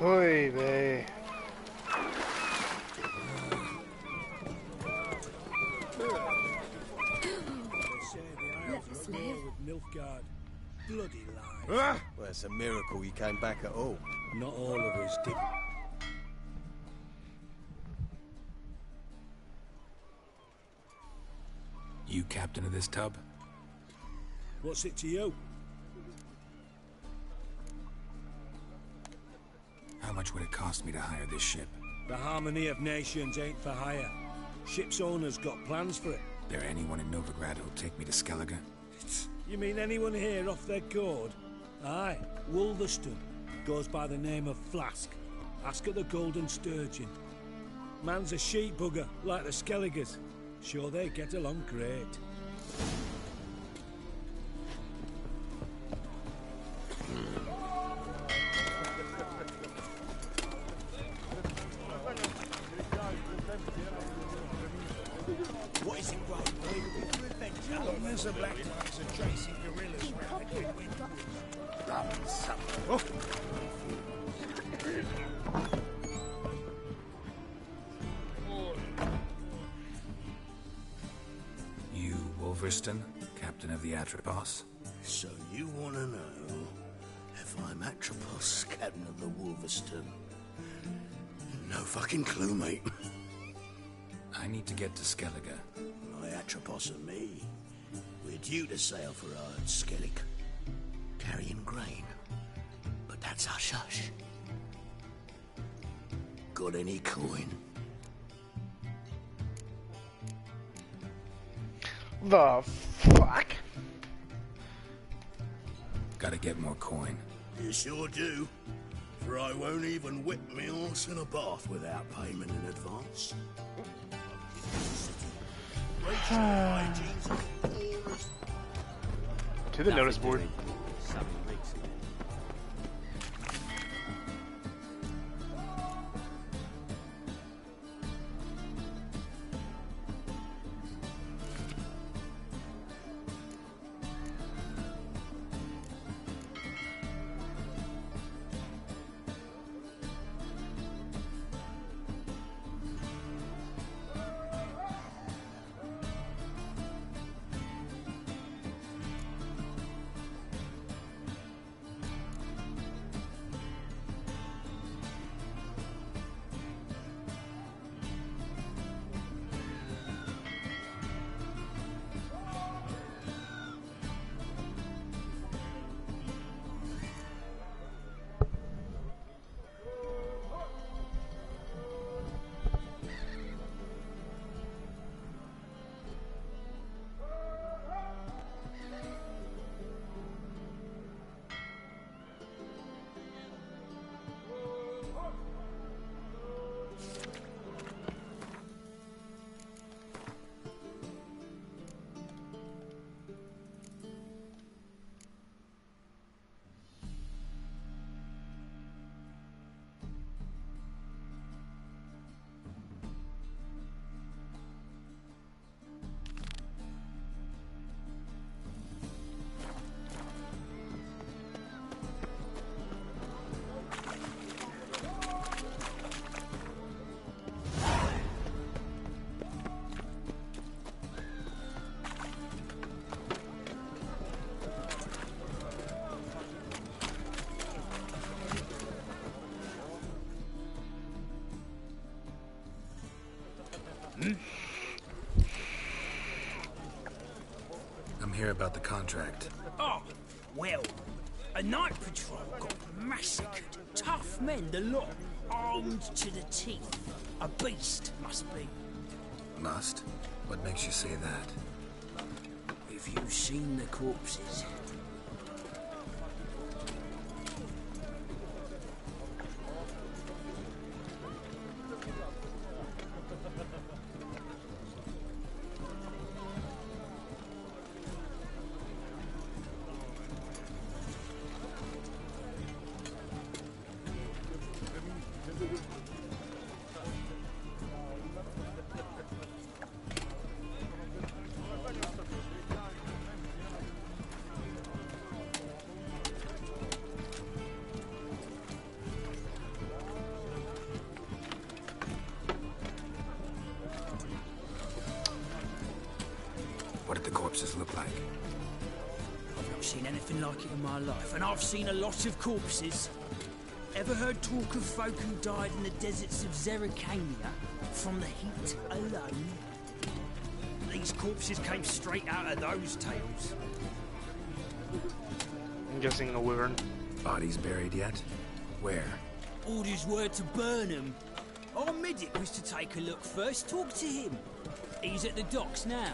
S1: Oy vey.
S8: Nilfgaard. Bloody lies. Well, it's a miracle you came back at all. Not all of us did.
S17: You captain of this tub?
S8: What's it to you?
S17: How much would it cost me to hire this ship?
S8: The harmony of nations ain't for hire. Ship's owner's got plans for it.
S17: There anyone in Novigrad who'll take me to Skellige?
S8: You mean anyone here off their gourd? Aye, Wolverston. Goes by the name of Flask. Ask at the Golden Sturgeon. Man's a sheep bugger, like the Skelligers. Sure they get along great.
S11: What is it, bro?
S8: There's a black ties and chasing gorillas round the wind.
S11: Oh.
S17: You, Wolverston, captain of the Atropos?
S3: So you want to know if I'm Atropos, captain of the Wolverston? No fucking clue, mate.
S17: I need to get to Skellige.
S3: My Atropos and me, we're due to sail for Ard Skellig, carrying grain. But that's hush-hush. Got any coin?
S1: The fuck?
S17: Gotta get more coin.
S3: You sure do. For I won't even whip me horse in a bath without payment in advance.
S1: To the notice board.
S17: I'm here about the contract.
S11: Oh, well, a night patrol got massacred. Tough men, the lot, armed to the teeth. A beast, must be.
S17: Must? What makes you say that?
S11: Have you seen the corpses?
S17: did the corpses look like?
S11: I've not seen anything like it in my life, and I've seen a lot of corpses. Ever heard talk of folk who died in the deserts of Zerrikania from the heat alone? These corpses came straight out of those tales.
S1: I'm guessing a wyvern.
S17: Bodies buried yet? Where?
S11: Orders were to burn them. Our medic was to take a look first, talk to him. He's at the docks now.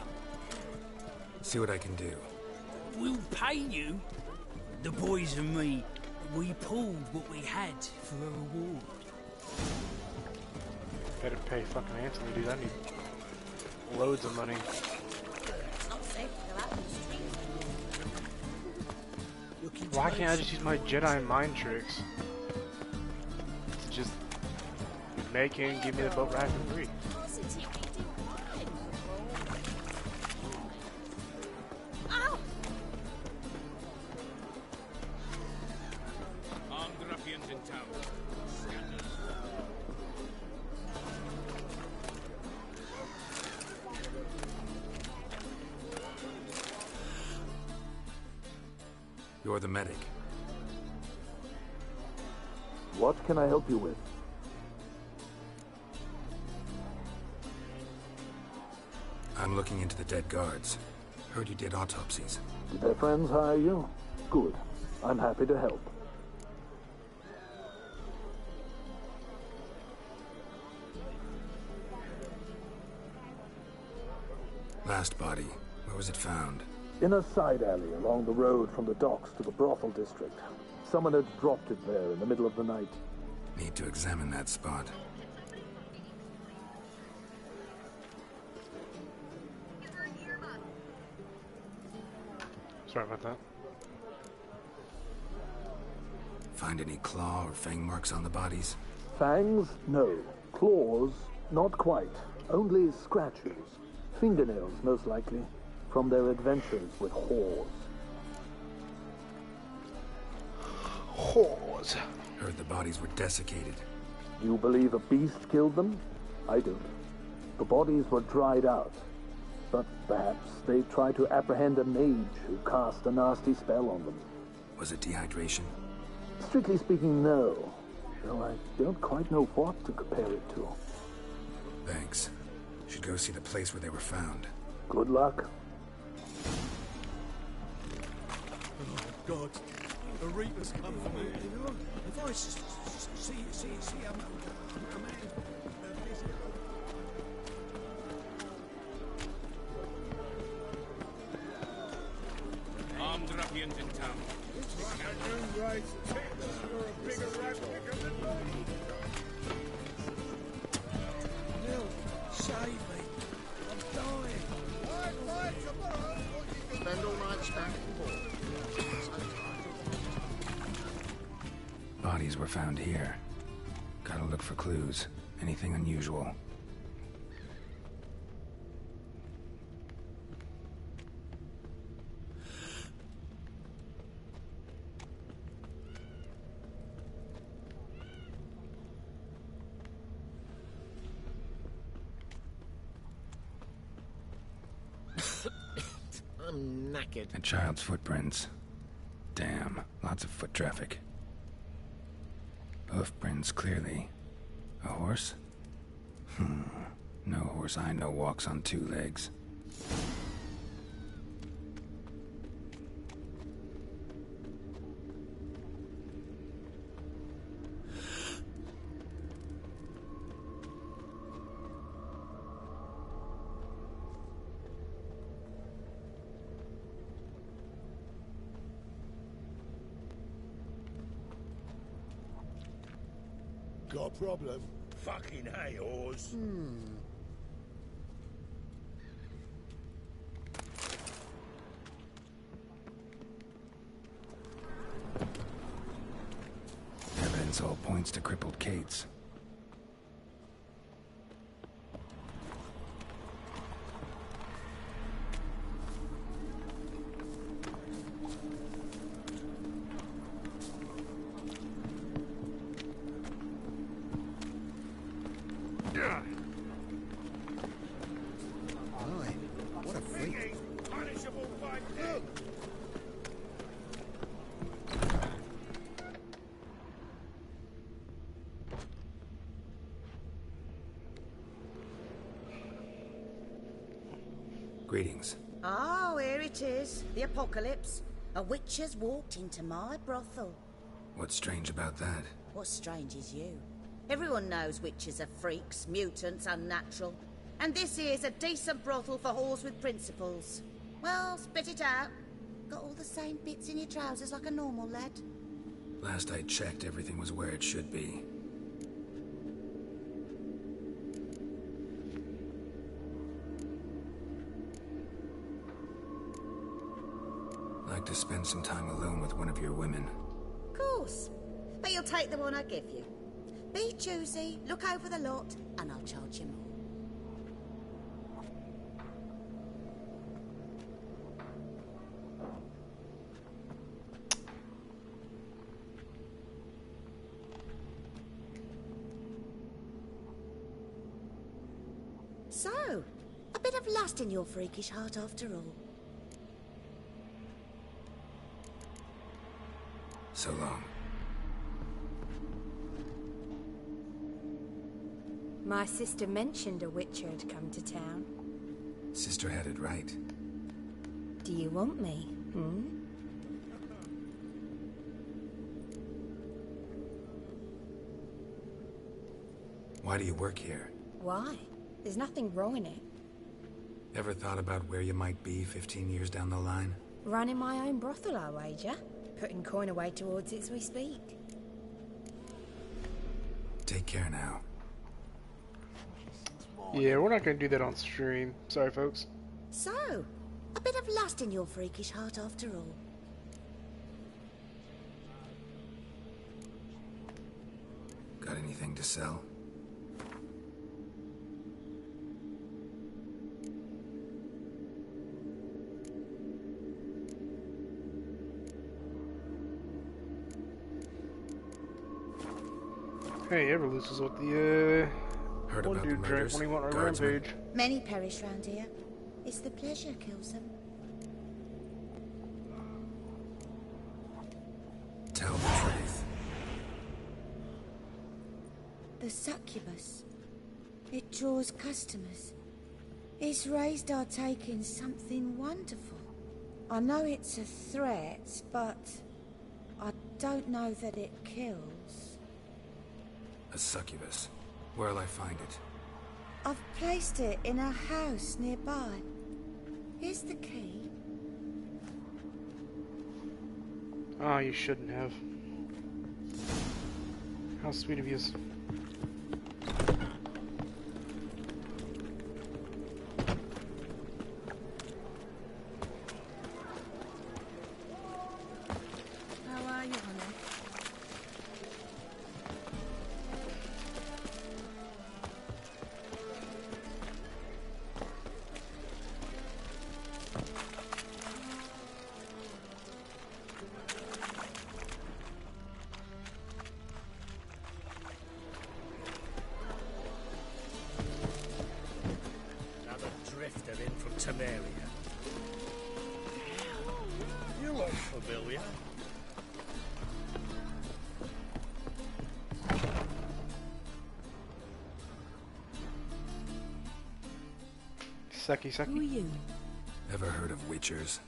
S17: See what I can do.
S11: We'll pay you. The boys and me, we pulled what we had for a reward.
S1: Better pay fucking Anthony, dude. I need loads of money.
S5: It's not safe to go out in the streets.
S1: Why can't I just use my Jedi mind tricks to just make it and give me the boat ride for free?
S17: You're the medic.
S21: What can I help you with?
S17: I'm looking into the dead guards. Heard you did autopsies.
S21: Did their friends hire you? Good. I'm happy to help.
S17: Last body, where was it found?
S21: In a side alley along the road from the docks to the brothel district. Someone had dropped it there in the middle of the night.
S17: Need to examine that spot.
S1: Sorry about that.
S17: Find any claw or fang marks on the bodies?
S21: Fangs? No. Claws? Not quite. Only scratches. Fingernails, most likely. From their adventures with whores.
S1: Whores.
S17: Heard the bodies were desiccated.
S21: Do you believe a beast killed them? I don't. The bodies were dried out. But perhaps they tried to apprehend a mage who cast a nasty spell on them.
S17: Was it dehydration?
S21: Strictly speaking, no. Though I don't quite know what to compare it to.
S17: Thanks. Should go see the place where they were found.
S21: Good luck.
S8: Oh, God. The Reapers come for me. If I see a man...
S22: Armed ruffians in town.
S8: It's like a new race. You're a bigger rat than me. Nil, save me. I'm dying.
S4: Spend all night standing ball.
S17: Bodies were found here. Gotta look for clues. Anything unusual.
S10: I'm knackered.
S17: A child's footprints. Damn, lots of foot traffic. Hoof prints, clearly. A horse? No horse I know walks on two legs.
S4: Got a problem? Fucking hey, oars.
S17: Evidence all points to crippled Kate's.
S3: What a freak.
S17: Greetings.
S5: Oh, here it is. The apocalypse. A witch has walked into my brothel.
S17: What's strange about that?
S5: What's strange is you. Everyone knows witches are freaks, mutants, unnatural. And this here's a decent brothel for whores with principles. Well, spit it out. Got all the same bits in your trousers like a normal lad.
S17: Last I checked, everything was where it should be. Like to spend some time alone with one of your women.
S5: Of course. But you'll take the one I give you. Be choosy, look over the lot, and I'll charge you more. So, a bit of lust in your freakish heart after all.
S17: So long.
S16: My sister mentioned a witcher had come to town.
S17: Sister had it right.
S16: Do you want me,
S17: Why do you work here?
S16: Why? There's nothing wrong in it.
S17: Ever thought about where you might be 15 years down the line?
S16: Running my own brothel, I wager. Putting coin away towards it as we speak.
S17: Take care now.
S1: Yeah, we're not going to do that on stream. Sorry, folks.
S5: So, a bit of lust in your freakish heart after all.
S17: Got anything to sell?
S1: Hey, Everloose is what the,
S17: Heard
S1: one
S17: about
S1: dude
S17: the
S1: drank
S17: murders?
S1: when he went on a
S17: Guardsmen?
S1: rampage.
S5: Many perish round here. It's the pleasure kills them.
S17: Tell the truth.
S5: The succubus. It draws customers. It's raised our take in something wonderful. I know it's a threat, but I don't know that it kills.
S17: A succubus. Where'll I find it?
S5: I've placed it in a house nearby. Here's the key.
S1: Ah, you shouldn't have. How sweet of you.
S5: How are you, honey?
S2: Another drifter in from Temeria. You look familiar.
S1: Sucky, sucky.
S16: Who are you?
S17: Ever heard of witchers?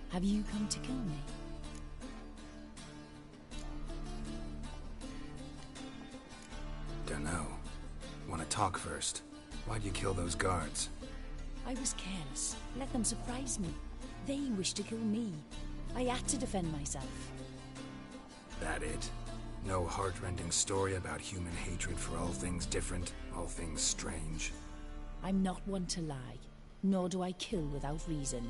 S16: Have you come to kill me?
S17: Dunno. Wanna talk first? Why'd you kill those guards?
S11: I was careless. Let them surprise me. They wished to kill me. I had to defend myself.
S17: That it? No heart-rending story about human hatred for all things different, all things strange?
S11: I'm not one to lie, nor do I kill without reason.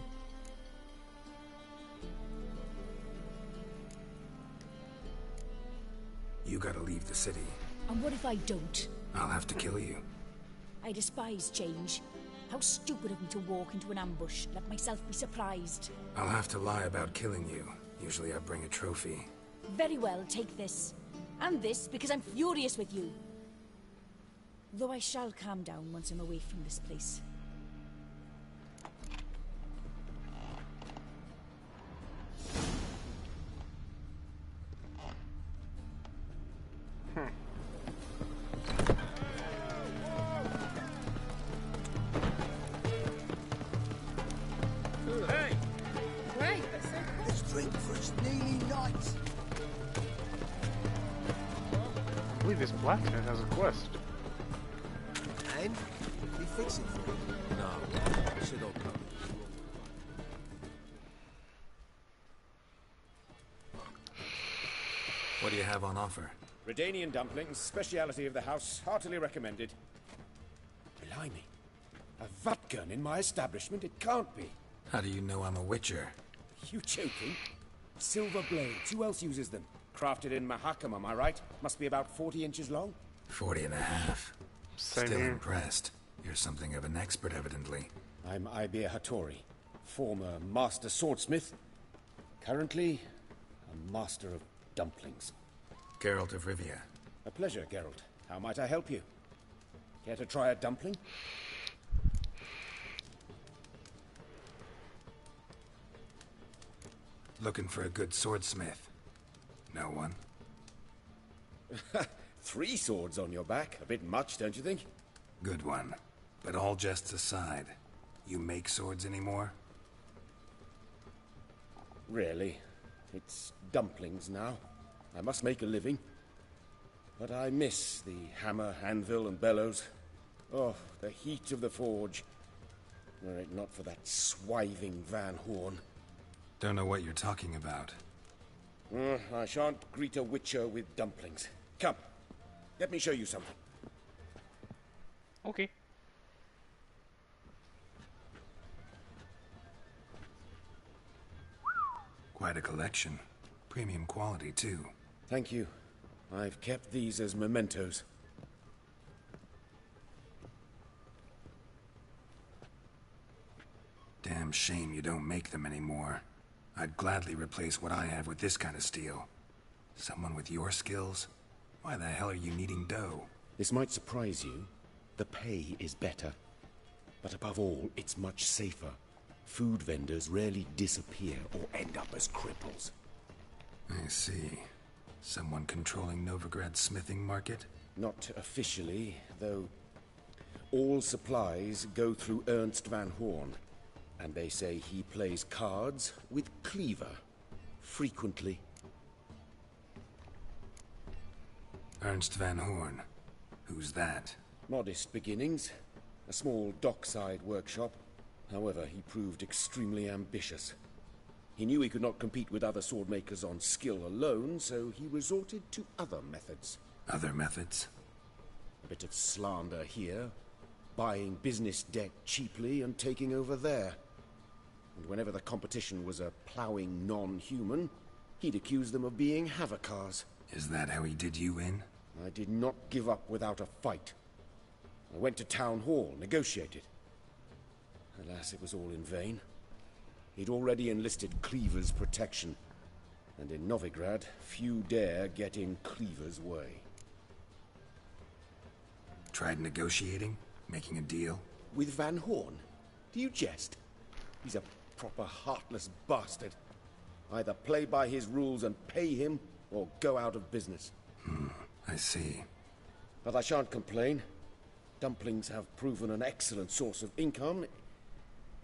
S17: You gotta leave the city.
S11: And what if I don't?
S17: I'll have to kill you.
S11: I despise change. How stupid of me to walk into an ambush, let myself be surprised.
S17: I'll have to lie about killing you. Usually I bring a trophy.
S11: Very well, take this. And this, because I'm furious with you. Though I shall calm down once I'm away from this place.
S1: Blackhead has a quest.
S8: And he fix it for you.
S12: No, shit all covered.
S17: What do you have on offer?
S14: Redanian dumplings, speciality of the house, heartily recommended. Blimey. A vatgun in my establishment? It can't be.
S17: How do you know I'm a witcher?
S14: You joking? Silver blades, who else uses them? Crafted in Mahakam, am I right? Must be about 40 inches long?
S17: 40 and a half.
S1: Same
S17: Still
S1: here.
S17: impressed. You're something of an expert, evidently.
S14: I'm Ibir Hattori, former master swordsmith. Currently, a master of dumplings.
S17: Geralt of Rivia.
S14: A pleasure, Geralt. How might I help you? Care to try a dumpling?
S17: Looking for a good swordsmith. No one?
S14: 3 swords on your back. A bit much, don't you think?
S17: Good one. But all jests aside, you make swords anymore?
S14: Really. It's dumplings now. I must make a living. But I miss the hammer, anvil, and bellows. Oh, the heat of the forge. Were it not for that swiving Van Horn.
S17: Don't know what you're talking about.
S14: I shan't greet a witcher with dumplings. Come, let me show you something.
S1: Okay.
S17: Quite a collection. Premium quality, too.
S14: Thank you. I've kept these as mementos.
S17: Damn shame you don't make them anymore. I'd gladly replace what I have with this kind of steel. Someone with your skills? Why the hell are you needing dough?
S14: This might surprise you. The pay is better. But above all, it's much safer. Food vendors rarely disappear or end up as cripples.
S17: I see. Someone controlling Novigrad's smithing market?
S14: Not officially, though all supplies go through Ernst Van Horn. And they say he plays cards with Cleaver. Frequently.
S17: Ernst Van Horn. Who's that?
S14: Modest beginnings. A small dockside workshop. However, he proved extremely ambitious. He knew he could not compete with other sword makers on skill alone, so he resorted to other methods.
S17: Other methods?
S14: A bit of slander here, buying business debt cheaply and taking over there. And whenever the competition was a ploughing non-human, he'd accuse them of being Havakars.
S17: Is that how he did you in?
S14: I did not give up without a fight. I went to Town Hall, negotiated. Alas, it was all in vain. He'd already enlisted Cleaver's protection. And in Novigrad, few dare get in Cleaver's way.
S17: Tried negotiating? Making a deal?
S14: With Van Horn? Do you jest? He's a proper heartless bastard. Either play by his rules and pay him, or go out of business.
S17: I see.
S14: But I shan't complain. Dumplings have proven an excellent source of income.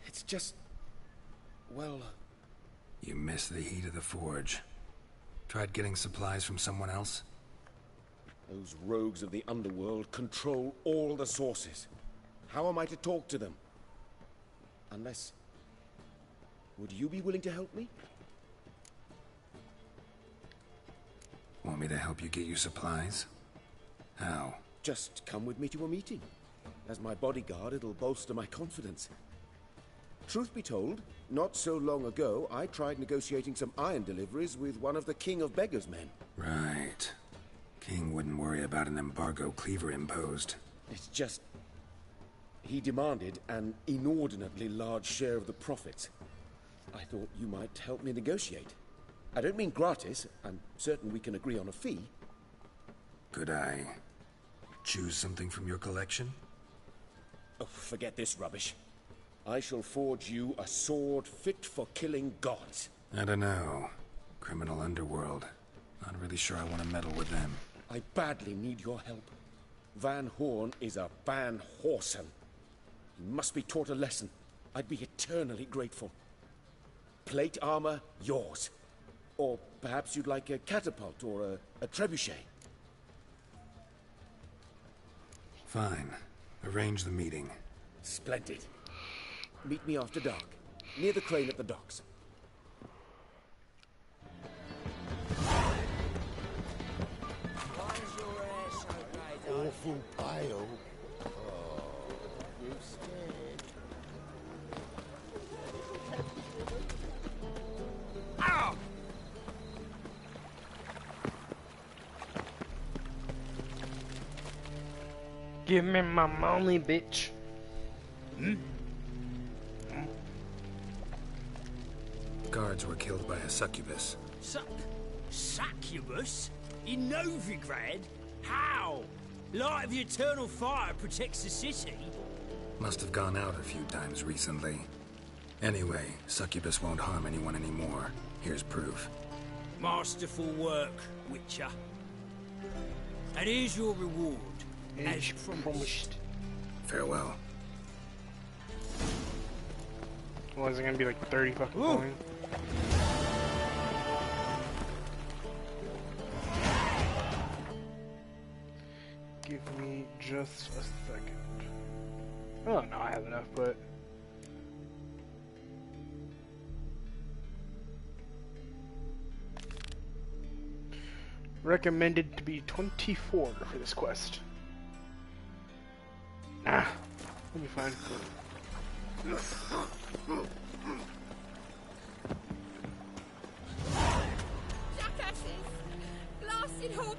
S14: It's just... well...
S17: You miss the heat of the forge. Tried getting supplies from someone else?
S14: Those rogues of the underworld control all the sources. How am I to talk to them? Unless... would you be willing to help me?
S17: Want me to help you get you supplies? How?
S14: Just come with me to a meeting. As my bodyguard, it'll bolster my confidence. Truth be told, not so long ago, I tried negotiating some iron deliveries with one of the King of Beggars' men.
S17: Right. King wouldn't worry about an embargo Cleaver imposed.
S14: It's just... he demanded an inordinately large share of the profits. I thought you might help me negotiate. I don't mean gratis. I'm certain we can agree on a fee.
S17: Could I choose something from your collection?
S14: Oh, forget this rubbish. I shall forge you a sword fit for killing gods.
S17: I don't know. Criminal underworld. Not really sure I want to meddle with them.
S14: I badly need your help. Van Horn is a Van Horsen. He must be taught a lesson. I'd be eternally grateful. Plate armor, yours. Or perhaps you'd like a catapult or a trebuchet.
S17: Fine. Arrange the meeting.
S14: Splendid. Meet me after dark, near the crane at the docks.
S4: Awful pale. Oh, you scared.
S1: Ow! Give me my money, bitch.
S17: Guards were killed by a succubus.
S11: Succubus? In Novigrad? How? Light of the eternal fire protects the city.
S17: Must have gone out a few times recently. Anyway, succubus won't harm anyone anymore. Here's proof.
S11: Masterful work, Witcher. And here's your reward, as promised.
S17: Farewell.
S1: Well, is it gonna be like 30 fucking coins? Give me just a second. Oh no, I have enough, but recommended to be 24 for this quest. Nah, let me find.
S16: Jackasses! Blasted hook!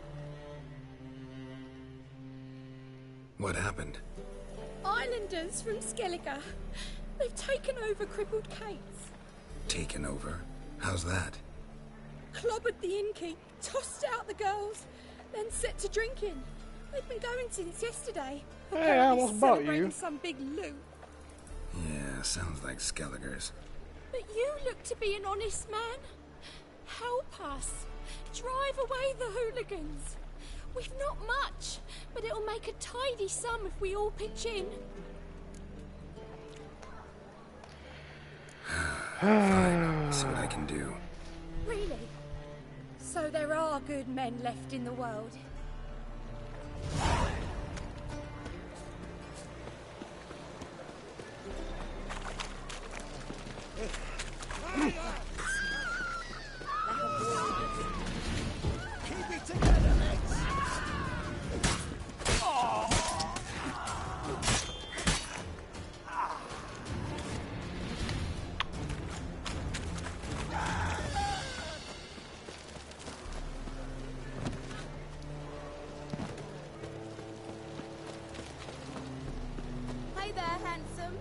S17: What happened?
S16: Islanders from Skellige. They've taken over crippled Kate's.
S17: Taken over? How's that?
S16: Clobbered the innkeep, tossed out the girls, then set to drinking. They've been going since yesterday.
S1: Hey, I almost bought
S16: celebrating
S1: you.
S16: some big loot.
S17: Yeah, sounds like Skellige's.
S16: But you look to be an honest man. Help us. Drive away the hooligans. We've not much, but it'll make a tidy sum if we all pitch in.
S17: Fine, see what I can do.
S16: Really? So there are good men left in the world?
S4: Keep it together, mates.
S16: Hey there, handsome.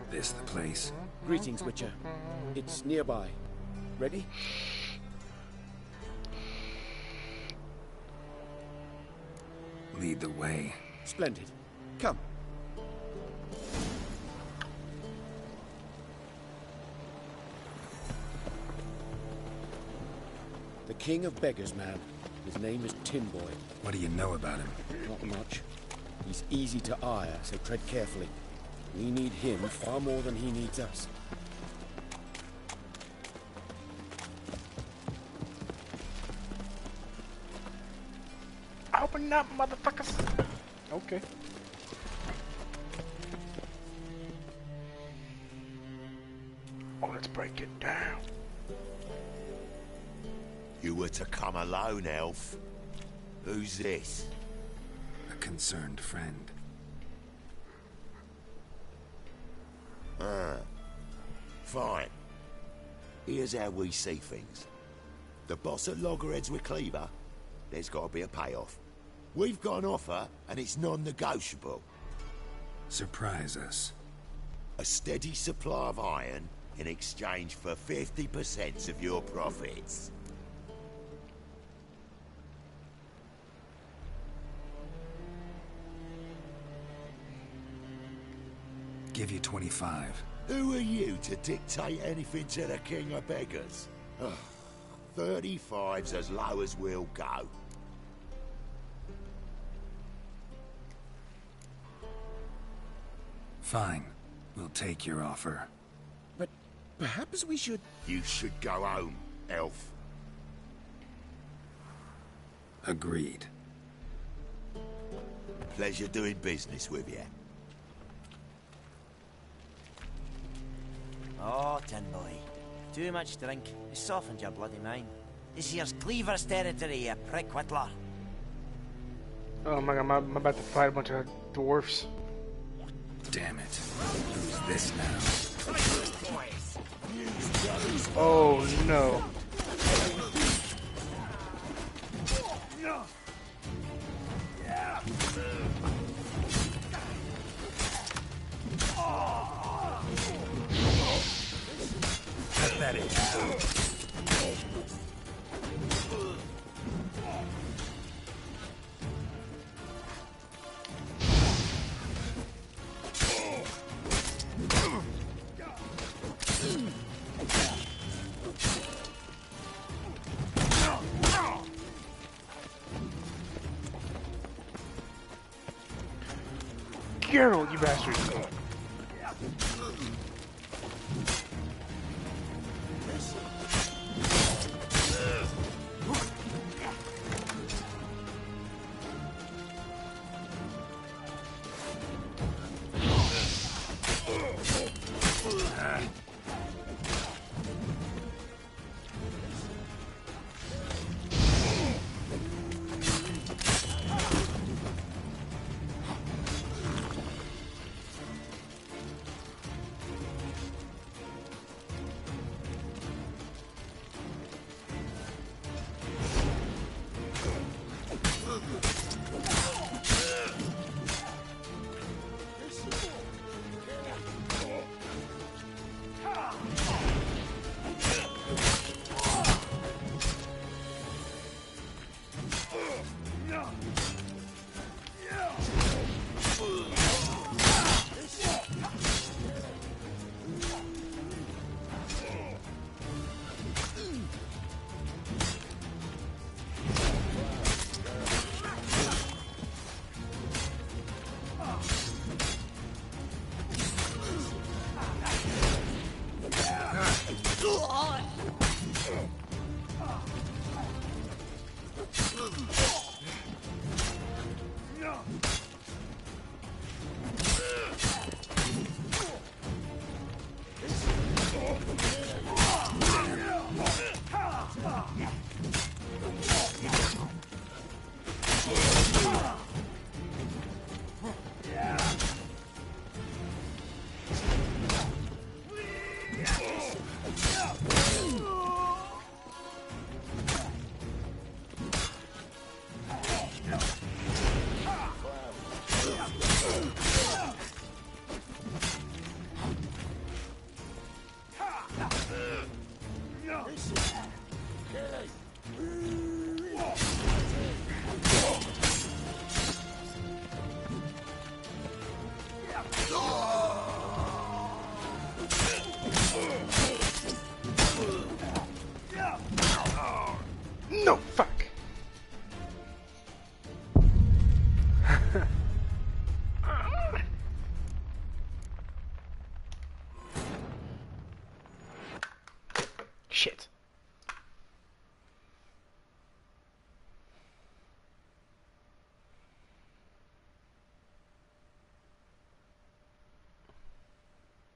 S17: This the place?
S14: Greetings, Witcher. It's nearby. Ready?
S17: Lead the way.
S14: Splendid. Come. The King of Beggars, man. His name is Tinboy.
S17: What do you know about him?
S14: Not much. He's easy to ire, so tread carefully. We need him far more than he needs us.
S1: Open up, motherfuckers! Okay. Oh, let's break it down.
S4: You were to come alone, elf. Who's this?
S17: A concerned friend.
S4: Fine. Here's how we see things. The boss at Loggerheads with Cleaver, there's got to be a payoff. We've got an offer, and it's non-negotiable.
S17: Surprise us.
S4: A steady supply of iron in exchange for 50% of your profits.
S17: Give you 25.
S4: Who are you to dictate anything to the King of Beggars? Oh, 35's as low as we'll go.
S17: Fine. We'll take your offer.
S14: But perhaps we should...
S4: You should go home, elf.
S17: Agreed.
S4: Pleasure doing business with you.
S15: Oh, Tin Boy. Too much drink. It softened your bloody mind. This here's Cleaver's territory, you prick whittler.
S1: Oh my god, I'm about to fight a bunch of dwarfs.
S17: Damn it. Who's this now?
S1: Oh no.
S6: Pathetic.
S1: Geralt, you bastard. No, fuck. Shit.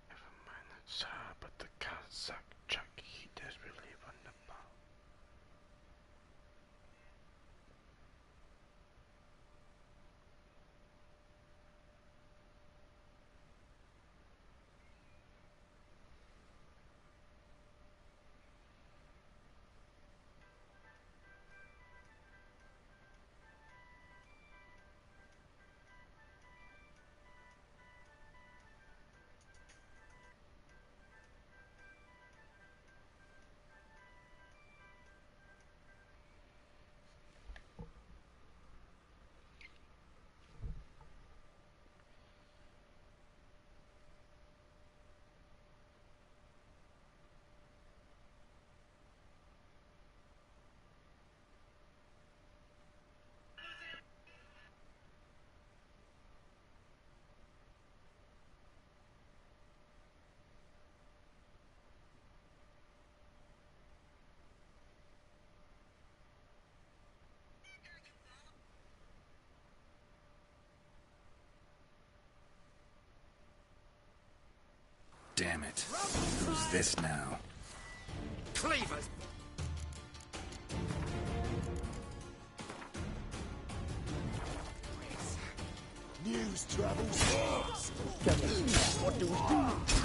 S1: Never mind that, sir, but the Kazakh Chuck, he desperately won the ball.
S17: Damn it. Who's this now?
S18: Cleavers!
S4: News travels fast.
S21: What do we do?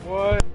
S1: What?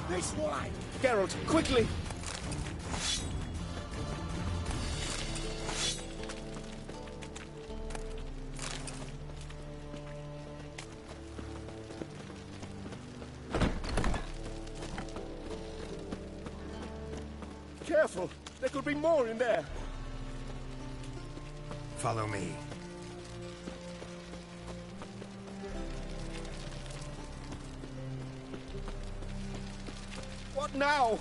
S14: This way! Geralt, quickly! Careful! There could be more in there!
S17: Follow me.
S8: What now?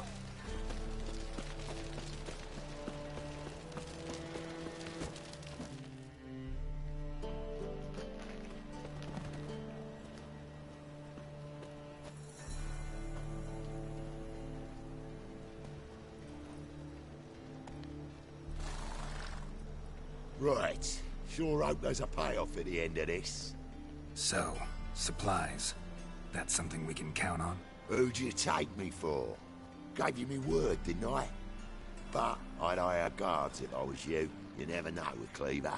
S4: Right. Sure hope there's a payoff at the end of this.
S17: So, supplies. That's something we can count on?
S4: Who'd you take me for? Gave you me word, didn't I? But I'd hire guards if I was you. You never know with Cleaver.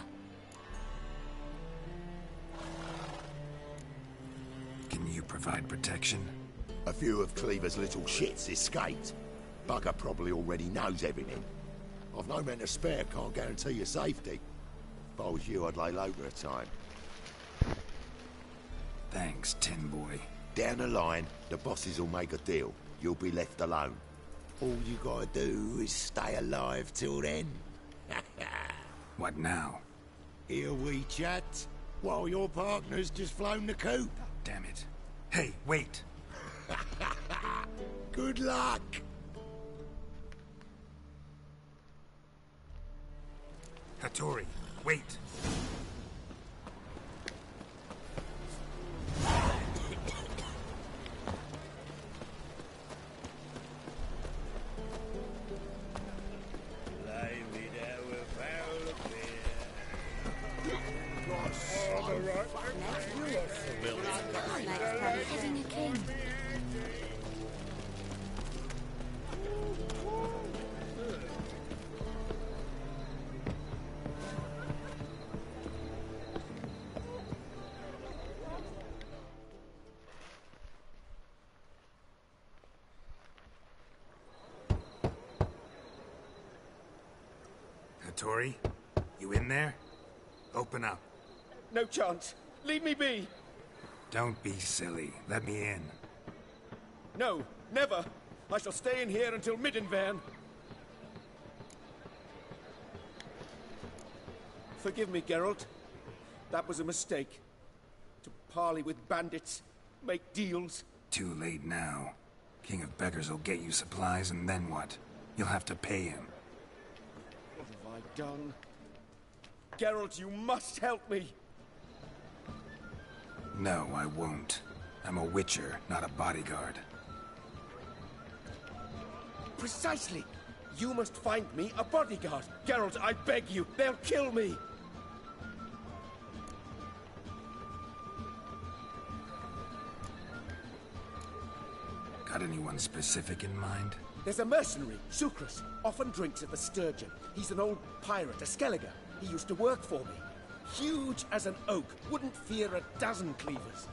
S17: Can you provide protection?
S4: A few of Cleaver's little shits escaped. Bugger probably already knows everything. I've no men to spare, can't guarantee your safety. If I was you, I'd lay low for a time.
S17: Thanks, Tin Boy.
S4: Down the line, the bosses will make a deal. You'll be left alone. All you gotta do is stay alive till then.
S17: What now?
S4: Here we chat, while your partner's just flown the coop.
S17: Damn it. Hey, wait!
S4: Good luck!
S17: Hattori, wait! Hattori, you in there? Open up.
S8: No chance. Leave me be.
S17: Don't be silly. Let me in.
S8: No, never. I shall stay in here until Middenvern. Forgive me, Geralt. That was a mistake. To parley with bandits, make deals.
S17: Too late now. King of Beggars will get you supplies, and then what? You'll have to pay him.
S8: What have I done? Geralt, you must help me!
S17: No, I won't. I'm a witcher, not a bodyguard.
S8: Precisely! You must find me a bodyguard! Geralt, I beg you! They'll kill me!
S17: Got anyone specific in mind?
S8: There's a mercenary, Sucrus. Often drinks at the Sturgeon. He's an old pirate, a Skelliger. He used to work for me. Huge as an oak. Wouldn't fear a dozen cleavers.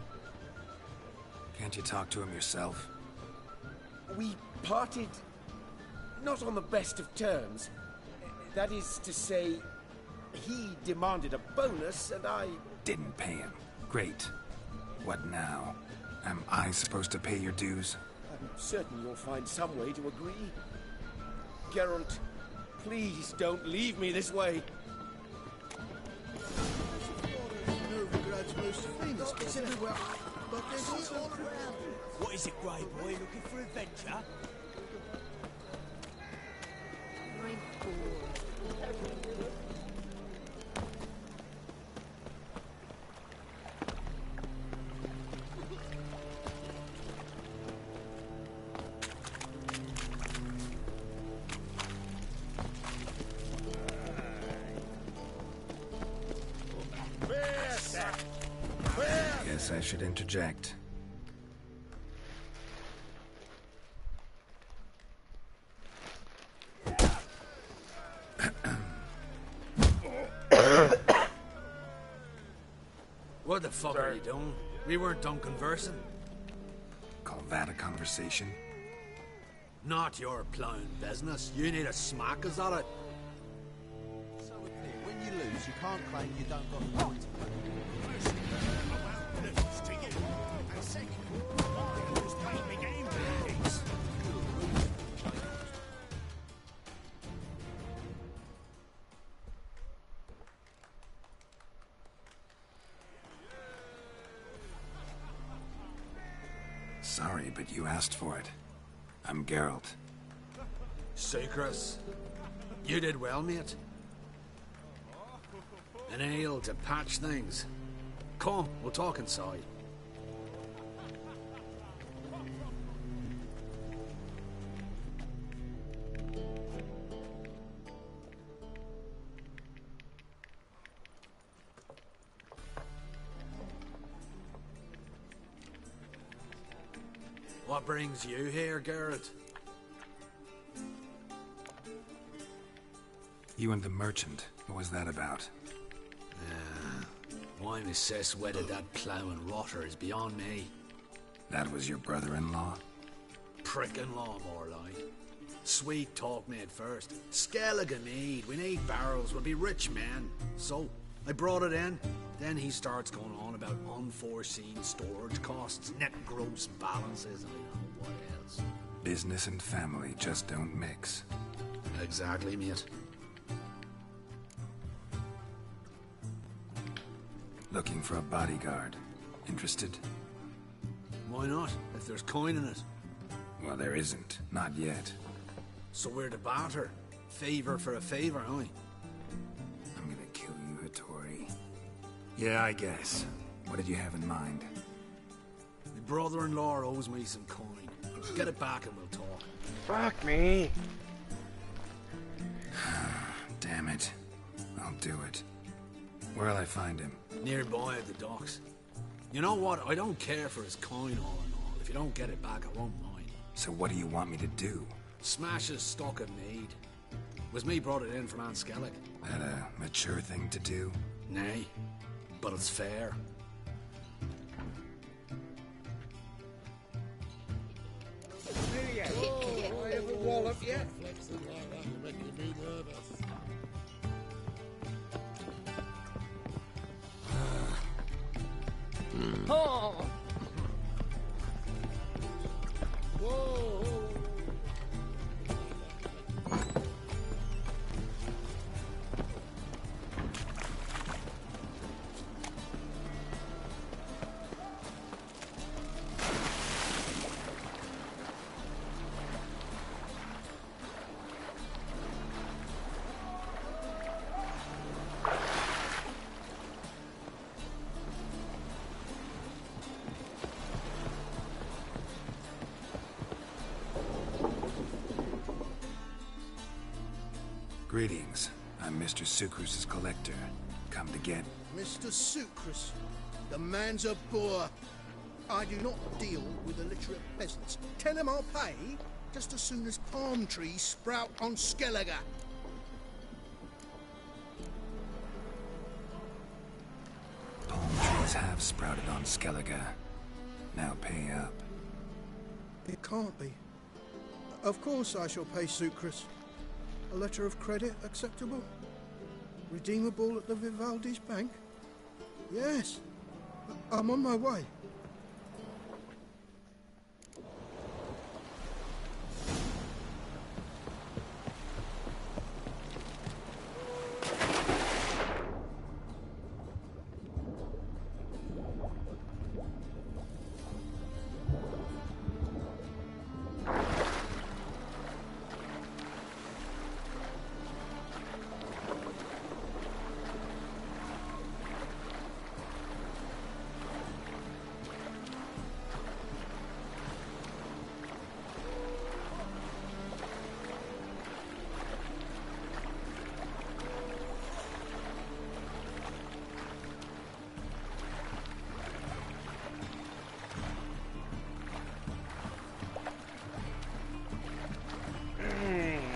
S17: Can't you talk to him yourself?
S8: We parted... not on the best of terms. That is to say, he demanded a bonus and I...
S17: Didn't pay him. Great. What now? Am I supposed to pay your dues?
S8: I'm certain you'll find some way to agree. Geralt, please don't leave me this way.
S3: Novigrad's most famous, but there's also...
S11: What is it, Grey Boy? Looking for adventure?
S17: Guess I should interject.
S12: What the fuck are you doing? We weren't done conversing.
S17: Call that a conversation?
S12: Not your plowing business. You need a smack, is that it?
S19: So when you lose, you can't claim you don't got the point.
S17: Sorry, but you asked for it. I'm Geralt.
S6: Sucrus, you did well, mate. An ale to patch things. Come, we'll talk inside. What brings you here, Garrett?
S17: You and the merchant. What was that about?
S6: Why Miss Cess wedded that plough and rotter is beyond me.
S17: That was your brother-in-law?
S6: Prick-in-law, more like. Sweet talk made first. Skellige mead. We need barrels. We'll be rich men. So, I brought it in. Then he starts going on about unforeseen storage costs, net gross balances, and I don't know what else.
S17: Business and family just don't mix.
S6: Exactly, mate.
S17: Looking for a bodyguard. Interested?
S6: Why not, if there's coin in it?
S17: Well, there isn't. Not yet.
S6: So we're to barter. Favor for a favor, aye?
S17: I'm gonna kill you, Hattori. Yeah, I guess. What did you have in mind?
S6: My brother-in-law owes me some coin. Get it back and we'll talk.
S1: Fuck me.
S17: Damn it. I'll do it. Where'll I find him?
S6: Nearby at the docks. You know what? I don't care for his coin all in all. If you don't get it back, I won't mind.
S17: So what do you want me to do?
S6: Smash his stock of mead. It was me brought it in from Aunt Skellig.
S17: That a mature thing to do?
S6: Nay, but it's fair.
S3: Oh, I have a wallop yet.
S10: Oh!
S3: Whoa!
S17: Greetings. I'm Mr. Sucrus' collector. Come to get...
S3: Mr. Sucrus, the man's a boor. I do not deal with illiterate peasants. Tell him I'll pay just as soon as palm trees sprout on Skellige.
S17: Palm trees have sprouted on Skellige. Now pay up.
S3: It can't be. Of course I shall pay Sucrus. A letter of credit acceptable? Redeemable at the Vivaldi's bank? Yes. I'm on my way.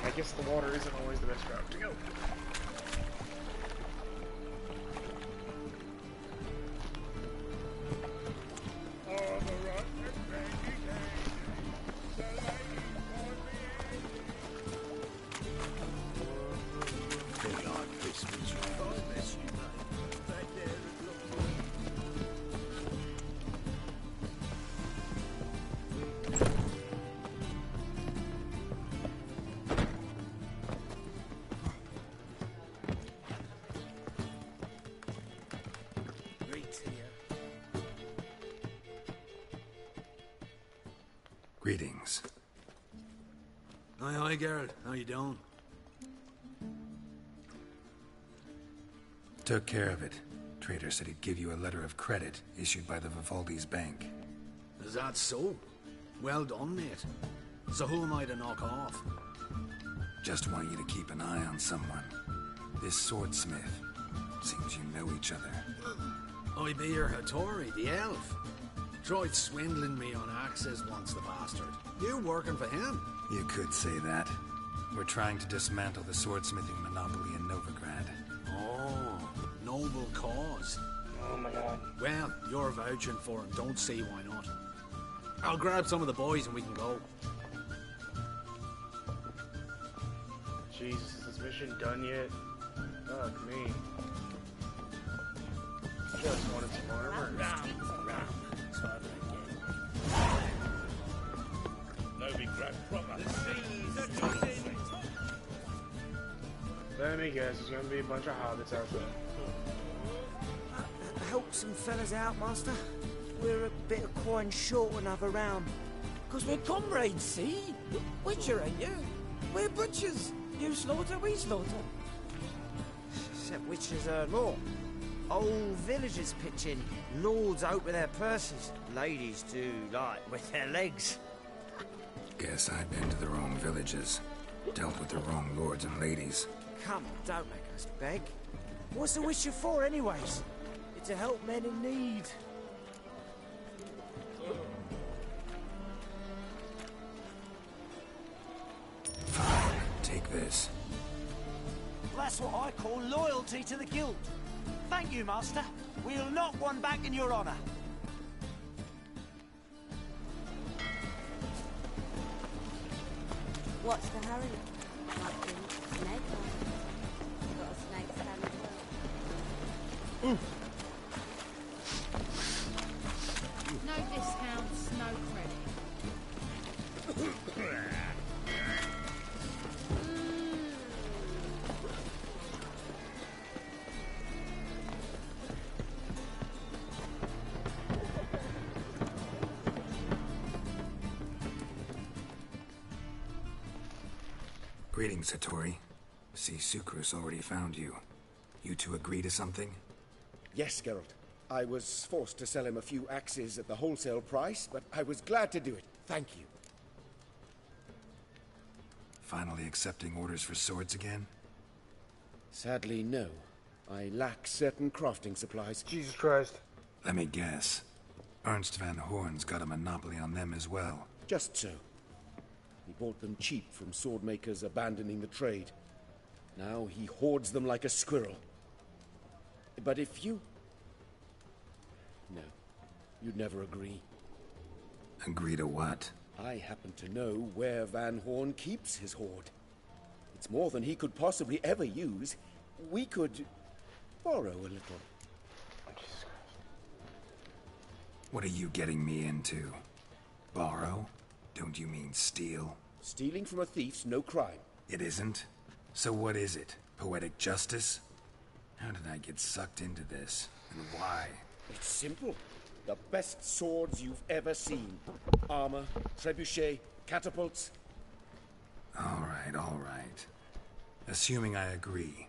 S1: I guess the water isn't always the best route to go.
S17: Greetings.
S6: Hi, Geralt. How you doing?
S17: Took care of it. Trader said he'd give you a letter of credit issued by the Vivaldi's bank.
S6: Is that so? Well done, mate. So who am I to knock off?
S17: Just want you to keep an eye on someone. This swordsmith. Seems you know each other.
S6: I be your Hattori, the elf. Tried swindling me on axes once, the bastard. You working for him?
S17: You could say that. We're trying to dismantle the swordsmithing monopoly in Novigrad.
S6: Oh, noble cause.
S1: Oh my god.
S6: Well, you're vouching for him. Don't see why not. I'll grab some of the boys and we can go.
S1: Jesus, is this mission done yet? Fuck me. Just wanted some armor.
S22: Novigrad proper.
S1: Let me guess, there's gonna be a bunch of hobbits out there.
S15: Help some fellas out, Master. We're a bit of coin short another round. 'Cause we're comrades, see? Witcher, ain't you? We're butchers. You slaughter, we slaughter. Except witchers earn more. Old villagers pitch in. Lords out with their purses. Ladies do, like, with their legs.
S17: Guess I've been to the wrong villages. Dealt with the wrong lords and ladies.
S15: Come on, don't make us beg. What's the witcher for, anyways? It's to help men in need.
S17: Fine, take this.
S15: That's what I call loyalty to the guild. Thank you, Master. We'll knock one back in your honor.
S7: What's the hurry? Might be snake line. Got a snake stand as well.
S16: No discounts, no credit.
S17: Greetings, Hattori. See, Sukrus already found you. You two agree to something?
S14: Yes, Geralt. I was forced to sell him a few axes at the wholesale price, but I was glad to do it. Thank you.
S17: Finally accepting orders for swords again?
S14: Sadly, no. I lack certain crafting supplies.
S1: Jesus Christ.
S17: Let me guess. Ernst van Horn's got a monopoly on them as well.
S14: Just so. He bought them cheap from sword makers abandoning the trade. Now he hoards them like a squirrel. But if you... No, you'd never agree.
S17: Agree to what?
S14: I happen to know where Van Horn keeps his hoard. It's more than he could possibly ever use. We could borrow a little.
S17: What are you getting me into? Borrow? Don't you mean steal?
S14: Stealing from a thief's no crime.
S17: It isn't? So what is it? Poetic justice? How did I get sucked into this? And why?
S14: It's simple. The best swords you've ever seen. Armor, trebuchet, catapults.
S17: All right. Assuming I agree,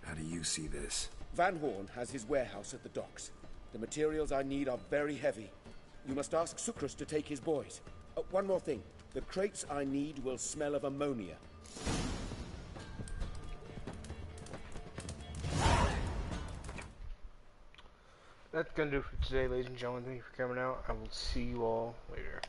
S17: how do you see this?
S14: Van Horn has his warehouse at the docks. The materials I need are very heavy. You must ask Sukrus to take his boys. One more thing. The crates I need will smell of ammonia.
S1: That's gonna do it for today, ladies and gentlemen. Thank you for coming out. I will see you all later.